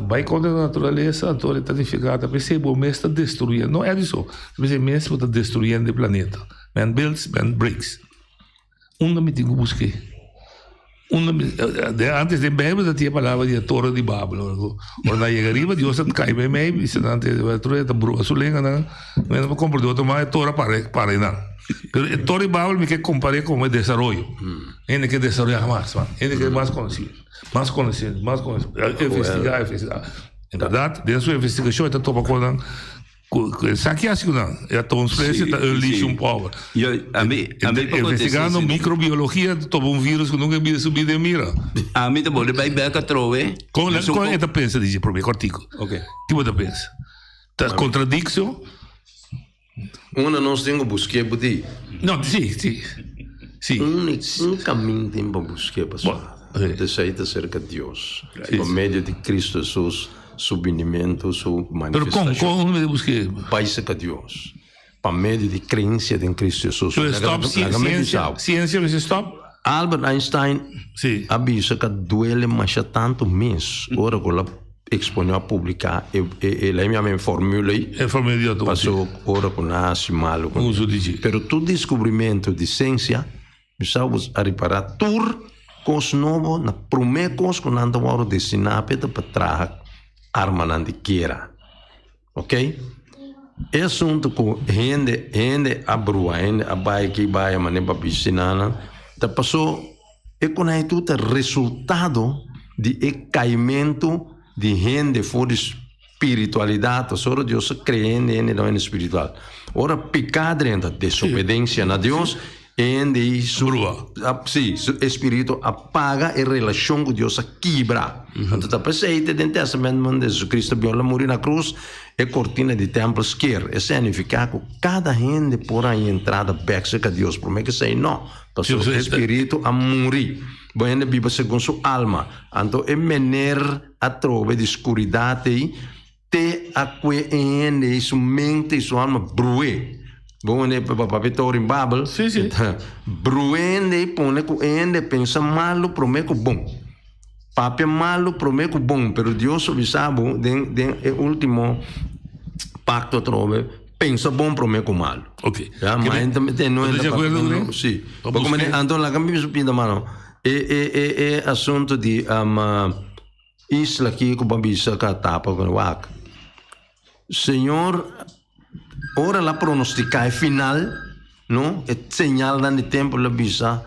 Speaker 15: vai contra a natureza, a torre está edificada, também se o mesmo está destruindo, não é isso, também se o mesmo está destruindo o planeta. Man builds, man breaks. Me tenho que buscar. Antes de Bíblia, já tinha a palavra de Torre de Babel. Quando chegaria, Deus cai bem meio, e se não tem a torre, está brua, sulenga, não compra de outro, mas a torre para não. Mas a Torre de Babel me quer comparar com o desenvolvimento. Ele quer desenvolver mais, ele quer mais conhecido. Investigar. Em verdade, dentro da investigação, está topa com sabe que é assim, não? É tão espécie da early power. Investigando microbiologia, topa vírus que nunca vi subir de mira.
Speaker 17: A mim também vai bem que trove.
Speaker 15: Como é que pensa disso, por mim, cortico?
Speaker 17: Ok.
Speaker 15: Que você pensa? Tá contradição?
Speaker 16: Nós temos que buscar budi.
Speaker 15: Não, sim.
Speaker 16: Caminho tem para buscar, pessoal. Deseja cerca de Deus. Por meio de Cristo Jesus, su venimento, su manifestação.
Speaker 15: Mas como me busquei?
Speaker 16: Paisa que Deus. Por meio de crença em Cristo Jesus.
Speaker 15: Stop, ciência, mas stop?
Speaker 16: Albert Einstein avisa que duele mais tanto mês. Ora, quando expõe a publicar, ele me formulei. Passou ora com nasce malo. Pero tu descobrimento de ciência, precisamos a reparar tur cos novo na primeira coisa que nós vamos destinar para trazer arma na de quiera. Ok? É assunto que gente abrua, gente abai que vai a maneira para piscina, tá passou é com aí tudo resultado de caimento de gente fora espiritualidade, só Deus creendo em não espiritual. Ora pecado dentro desobediência a Deus, e su espírito apaga a relação com Deus quebra. Então está presente dentro do Testamento de Jesus Cristo viola morrer na cruz e cortina de templo esquerdo. Isso significa que cada gente por aí entrada bexa que Deus promete que sei não, porque o espírito a morrer. Bueno, vive segundo sua alma. Então é maneira a trove de escuridade te acqueende sua mente e sua alma brue. Bom, né, para em Babel.
Speaker 15: Sim.
Speaker 16: Bruende, põe com ende, pensa malo, promete bom. Papi malo, promete bom, pero Deus sabe, den último pacto trove, pensa bom, promete malo.
Speaker 15: Ok.
Speaker 16: Ya, mas também não é de acordo, né? Sim. Porque como então lá que me supinda mano, é assunto de isla aqui com babisa que tapa com o wak. Senhor, ora la pronostica é final, não? É señal de tempo la bisa.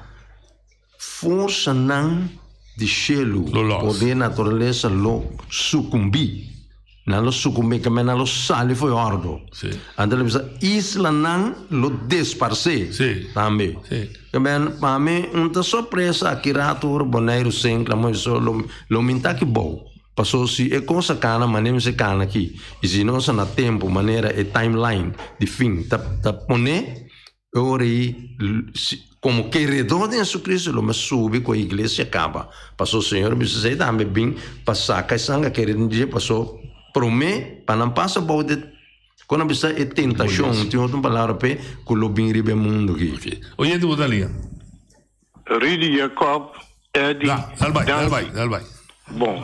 Speaker 16: Força não de cielo, poder natureza lo sucumbi. Não lo sucumbi, que não lo sale foi ordo. Anda la bisa isla não lo desparse. Também. Que para mim uma surpresa aqui rato boneiro sem clamor só lo minta que bom. Passou se é coisa cana, mas se cana aqui. E se não se na tempo, maneira é timeline de fim, tá pone, ora como que redor de Jesus Cristo, lo mas sube com a igreja acaba. Passou o Senhor me disse também bem passar que sanga que ele dia passou promete para não passar bode quando bisa é tentação, tem outra palavra pe que lo bem ribe mundo aqui.
Speaker 15: Oye tu botalia.
Speaker 18: Ridi Jacob é de
Speaker 15: Dalbai.
Speaker 18: Bom,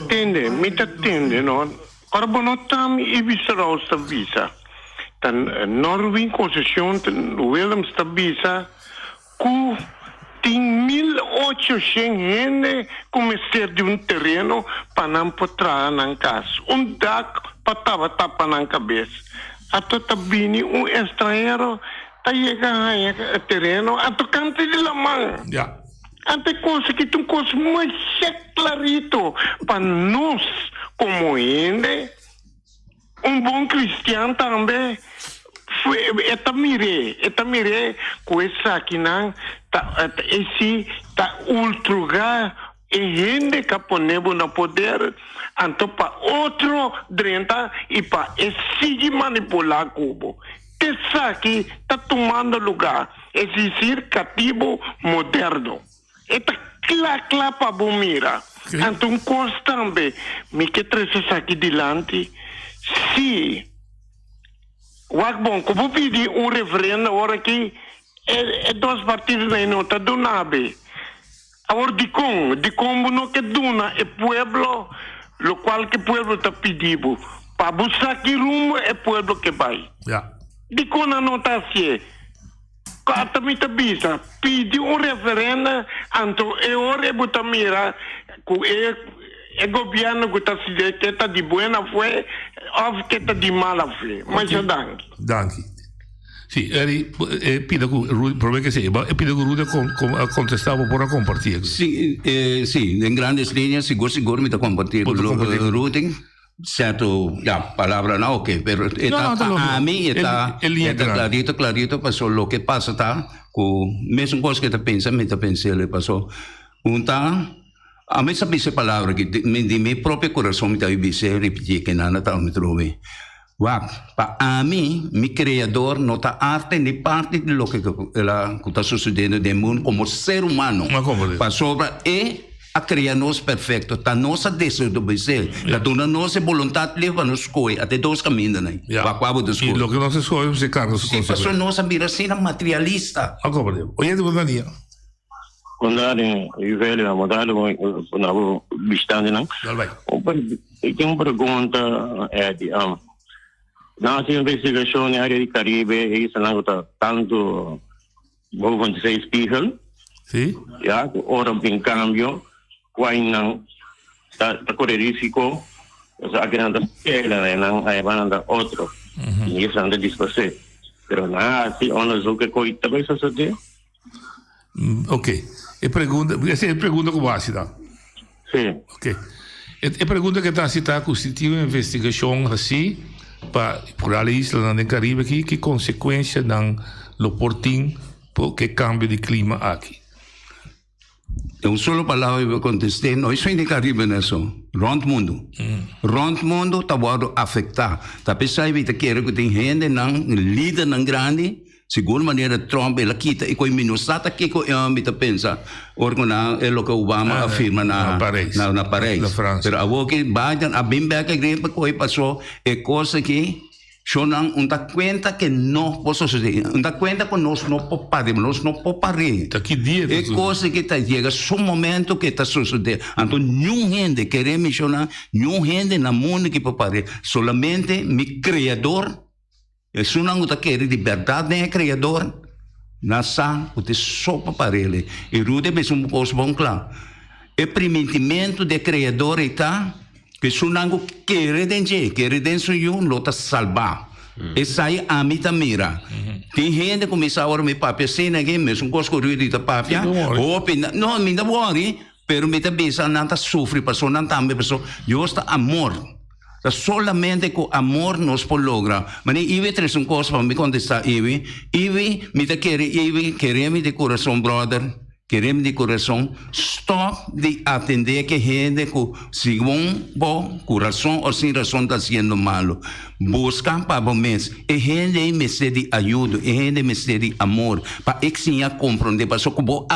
Speaker 18: tende, mita tende, no? Carbonotam e visceral stabisa. Tan Norwin concession, tan Willem stabisa, ku tem 1.800 gente começar de um terreno para não potrar na casa. Dak para tapa na cabeça. A tota bini estrangeiro tá chegando a terreno a tocante de la mão. Ante coisa que tem coisa mais clarito para nós como gente, bom cristiano também. Eta mire coisa que não esse tá ultragar e gente que ponemos no poder então para outro drenta e para esse manipular cubo essa aqui tá tomando lugar esse cativo moderno eta cla para bomira então coisa também me que traz aqui dilante se bom, como pedir referendo agora que é dois partidos na nota do NABE. Agora de como não que duna é pueblo, lo qual que pueblo está pedindo. Para buscar que rumo é pueblo que vai. De como na nota assim, cada mita bisa, pedir referendo, então é hora de botar mira, que governo que está se que está de boa fé ou que está de mala fé. Mas é
Speaker 15: danke. Sì, pido che Rude contestava por compartir.
Speaker 17: Sì, in grandes líneas, sicuro mi compartir con Rude. Certo, palavra no, ok, pero a mí está clarito, pasó lo que pasa, está, con mesmo cosa que te pensa, me te pensé, le pasó, a mí sabe esa palabra que de mi propio corazón me dice repetir que nada tal me trove. Para a mí, mi creador no está arte ni parte de lo que está sucediendo en el mundo como ser humano. Para sobre a criar-nos perfeito, está nossa desobediência, la dona nossa vontade leva nos coi até dois caminhos, né?
Speaker 15: E o que nós escolhemos é cargo.
Speaker 17: Sim, passou nossa miração materialista.
Speaker 15: Oye, de Bonania.
Speaker 19: Kondari, velho, a modalidade na bistante, não? Tem uma pergunta, nossa investigação na área do Caribe, isso não está tanto, vou dizer, Spiegel.
Speaker 15: Sim.
Speaker 19: Já, ora, em cambio, quando não está correndo risco, aqui não está não aí vai andar outro, e isso anda disposto. Pero nada, se onde o que coi também sucede.
Speaker 15: Ok. Essa é a pergunta que você dá.
Speaker 19: Sim.
Speaker 15: Ok. A pergunta que está citada constitui uma investigação assim para por a isla no Caribe aqui, que consequência dan lo portim porque cambio de clima aqui.
Speaker 17: Uma só palavra eu contestei, nós somos no Caribe nisso, rondo mundo. Rondo mundo está a afetar. Tá pensando que quer que tem gente não líder não grande. Seguro maneira Trump ela quita e com minusata que com me tá pensa organa é o que Obama afirma na Paris. Pero a que Biden a bem bem que gripe coi passou é coisa que só não dá conta que não posso suceder, não dá conta que nós não poupare.
Speaker 15: Daqui dia
Speaker 17: é coisa que tá chega só momento que tá suceder. Então nenhum gente querer mencionar, nenhum gente na mundo que poupare, solamente mi criador. Se não está querendo liberdade, nem é criador. Nessa, o te sopa para ele. E Rude é um coisa bom claro. O permitimento do criador está que se não quer dentro de não está salvar. Isso aí a mim também mira. Tem gente que começa a orar meu papai, assim, ninguém mesmo gosta de ouvir de papai. Não, me dá worry, pero me dá pensa, não está sofre, pessoa não também pessoa. Eu está amor. Solamente com amor nos logra. Mas Ive traz coisa para me contestar, Ive me te queremos de coração, brother, queremos de coração, stop de atender que gente com segundo bom coração ou sem razão está sendo malo. Busca para o mês. E gente me se de ajuda, e gente me se de amor, para que compreender, para só que bom,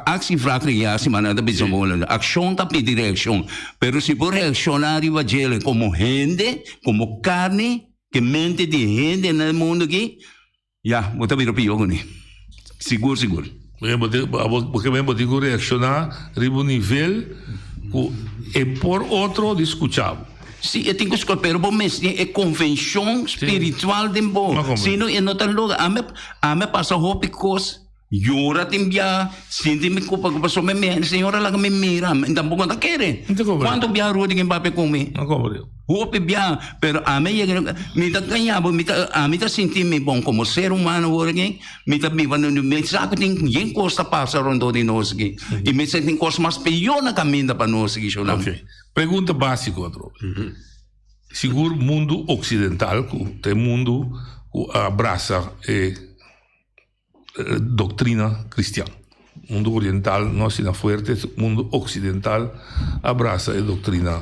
Speaker 17: ação fraca já se manada bisamola, ação tá pedir reação, pero se por reaccionar e vagele como gente, como carne, que mente de gente no mundo aqui, já, vou te virar pior com ele. Seguro.
Speaker 15: Porque mesmo digo reaccionar a um nível que por outro discutível.
Speaker 17: Sim, eu tenho que escolher, mas é convenção espiritual de bom. Se não, eu não tenho lugar. A me passa roupa coisa, Yura timbia, sinti me culpa que passou me senhora lá que me mira, então pouco não querem. Quanto bia rua de quem pape come?
Speaker 15: Não comprei.
Speaker 17: Hope bia, pero a mim me tá ganhando, a mim tá sentindo bom como ser humano hoje, me tá vivendo no meio saco tem quem costa passa rondo de nós aqui. E me sente coisa mais pior na caminho para nós aqui, show.
Speaker 15: Ok. Pergunta básica, outro. Seguro mundo ocidental, o mundo abraça doutrina cristã. Mundo oriental não se dá forte, mundo ocidental abraça a doutrina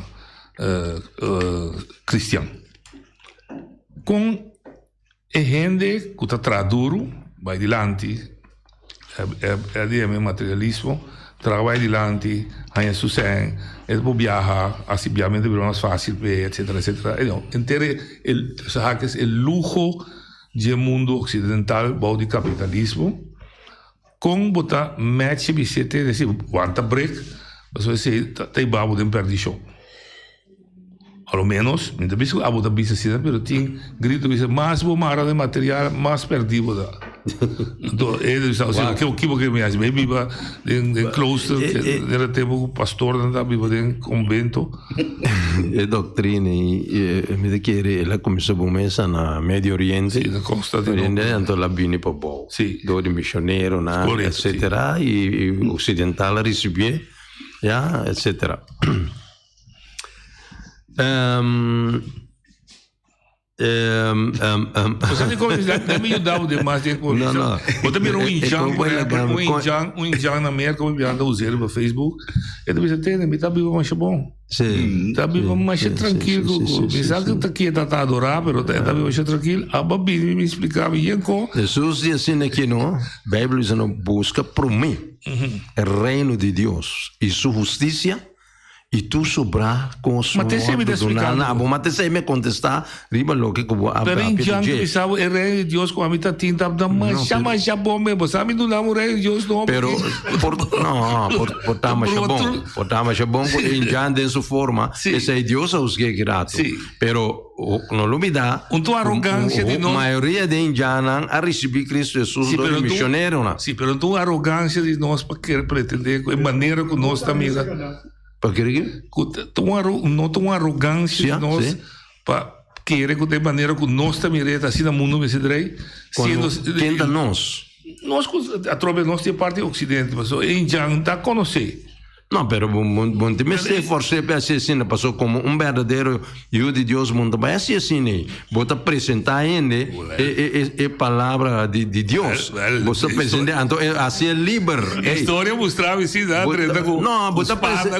Speaker 15: cristã. Com a gente que está traduro, vai adiante, é materialismo, trabalha adiante, ganha sucesso, ele viaja, assim viajamente é mais fácil, etc, etc. Entende o luxo do mundo ocidental, do capitalismo, com botar match bisete, desse quanta break, você sei, tá igual de perdição. Ao menos, ainda bem que a botar bisete, mas tem grito que mais bomara de material, mais perdido da. Então, ele está dizendo que o que me acha, bem viva em cloister, era tempo o pastor andava viva em convento.
Speaker 16: É doutrina e me querer, ela começou a começar na Médio Oriente.
Speaker 15: Sim, na Constantinopla.
Speaker 16: Então ela vinha para bom.
Speaker 15: Sim.
Speaker 16: Do missionário, etc. E o ocidental recebia, etc.
Speaker 15: Você como me ajudava demais com isso. Não. Você me um indiano na América, como me anda usando no Facebook. Ele me disse, me tá vivo mais bom.
Speaker 16: Sim.
Speaker 15: Tá vivo mais tranquilo. Me sabe que tá aqui tá adorar, mas tá vivo mais tranquilo. A Babi me explicava bem como.
Speaker 16: Jesus diz assim aqui, não? A Bíblia diz, não busca por mim o reino de Deus e sua justiça. E tu sobrar com o som do nada. Mas você me contestar, riba lo que eu abro.
Speaker 15: Pero em diante, sabe, o reino de Deus com a minha tinta, mas já bom mesmo, sabe, não dá o reino de Deus não.
Speaker 16: Pero, por tama já bom, em diante de sua forma, esse é Deus aos que é grato. Pero, não olvida, a maioria de indianos a receber Cristo Jesus do missionário.
Speaker 15: Sim, pero tu arrogância de nós para querer pretender, a maneira que nós também. Não tem uma arrogância de nós para querer que de maneira que nós também assim no mundo me cedrei.
Speaker 16: Quem da nós?
Speaker 15: Nós, através de nós, tem parte do Ocidente, mas em Janta conhecer.
Speaker 16: Não, pero bom, te me sei forçar para ser assim, passou como verdadeiro filho de Deus, mundo vai ser assim, bota apresentar ainda a palavra de Deus, você apresentar, então assim é livre.
Speaker 15: A história mostrava assim,
Speaker 16: não, bota apresentar,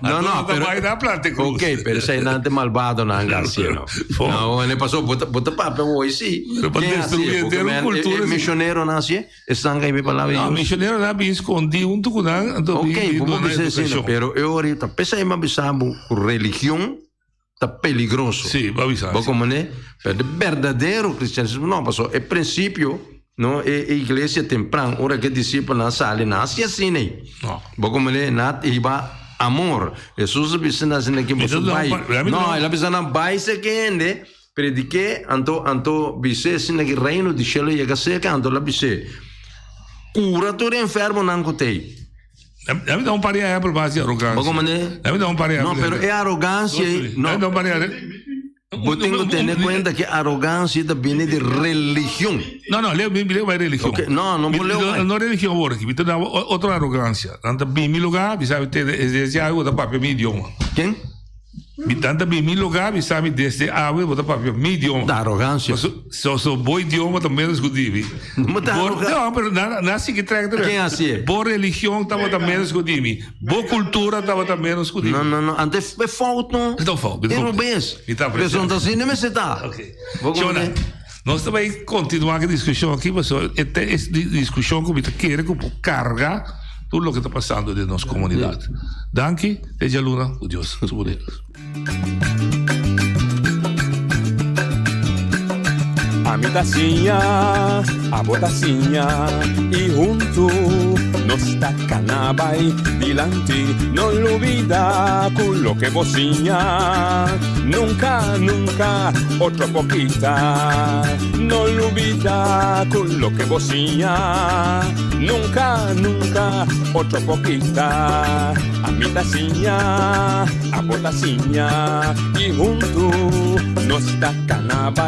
Speaker 16: não,
Speaker 15: vai dar plata com.
Speaker 16: Ok, pero isso aí não é malvado na Garcia, não, ele passou, bota papel hoje sim.
Speaker 15: Para destruir a cultura.
Speaker 16: Missionário nasce, estão aí palavra.
Speaker 15: Não, missionário não é escondido, um tucunã,
Speaker 16: ok, pero eu ahorita pensa em avisamos religião tá peligroso.
Speaker 15: Sim, avisar.
Speaker 16: Como né? Pero verdadeiro cristianismo não passou. É princípio, não é igreja temprana, hora que discípulo na sala nasce assim né. Como né? Nat iba amor. Jesus disse assim que você vai. Não, ele disse não vai se quende. Predique anto bise assim que reino de céu chega seca anto la bise. Cura tu enfermo não cotei.
Speaker 15: Deve dar pari aí por base de arrogância. Deve dar pari aí.
Speaker 16: Não, pero é arrogância. Não,
Speaker 15: deve dar pari aí.
Speaker 16: Eu tenho que ter conta que a arrogância vem de religião.
Speaker 15: Não, leu vai religião.
Speaker 16: Okay. Não leu.
Speaker 15: Não religião agora aqui. Então dá outra arrogância. Anda bem mi lugar, sabe ter esse água da papel mi idioma.
Speaker 16: Quem?
Speaker 15: Tanta bem mi lugar, sabe desse água da papel mi idioma.
Speaker 16: Da arrogância.
Speaker 15: Só bom idioma também discutível. Não, pero nada assim que traga também.
Speaker 16: Quem assim?
Speaker 15: Boa religião estava também discutível. Boa cultura estava também discutível.
Speaker 16: Não. Antes é falta.
Speaker 15: Então falta.
Speaker 16: Eu não penso. Pessoal está assim, não me está.
Speaker 15: Ok. Nós também continuamos a discussão aqui, mas essa discussão que eu quero que carga tudo o que está passando na nossa comunidade. Danke, Teja Luna, o Deus, os poderes.
Speaker 12: a mi tacinha, a botacinha e junto nos tacanabay dilante, no lo olvida con lo que bocinha, nunca, nunca, otra poquita, no lo olvida con lo que bocinha, nunca, nunca, otra poquita, a mi tacinha, a botacinha y junto nos tacanabay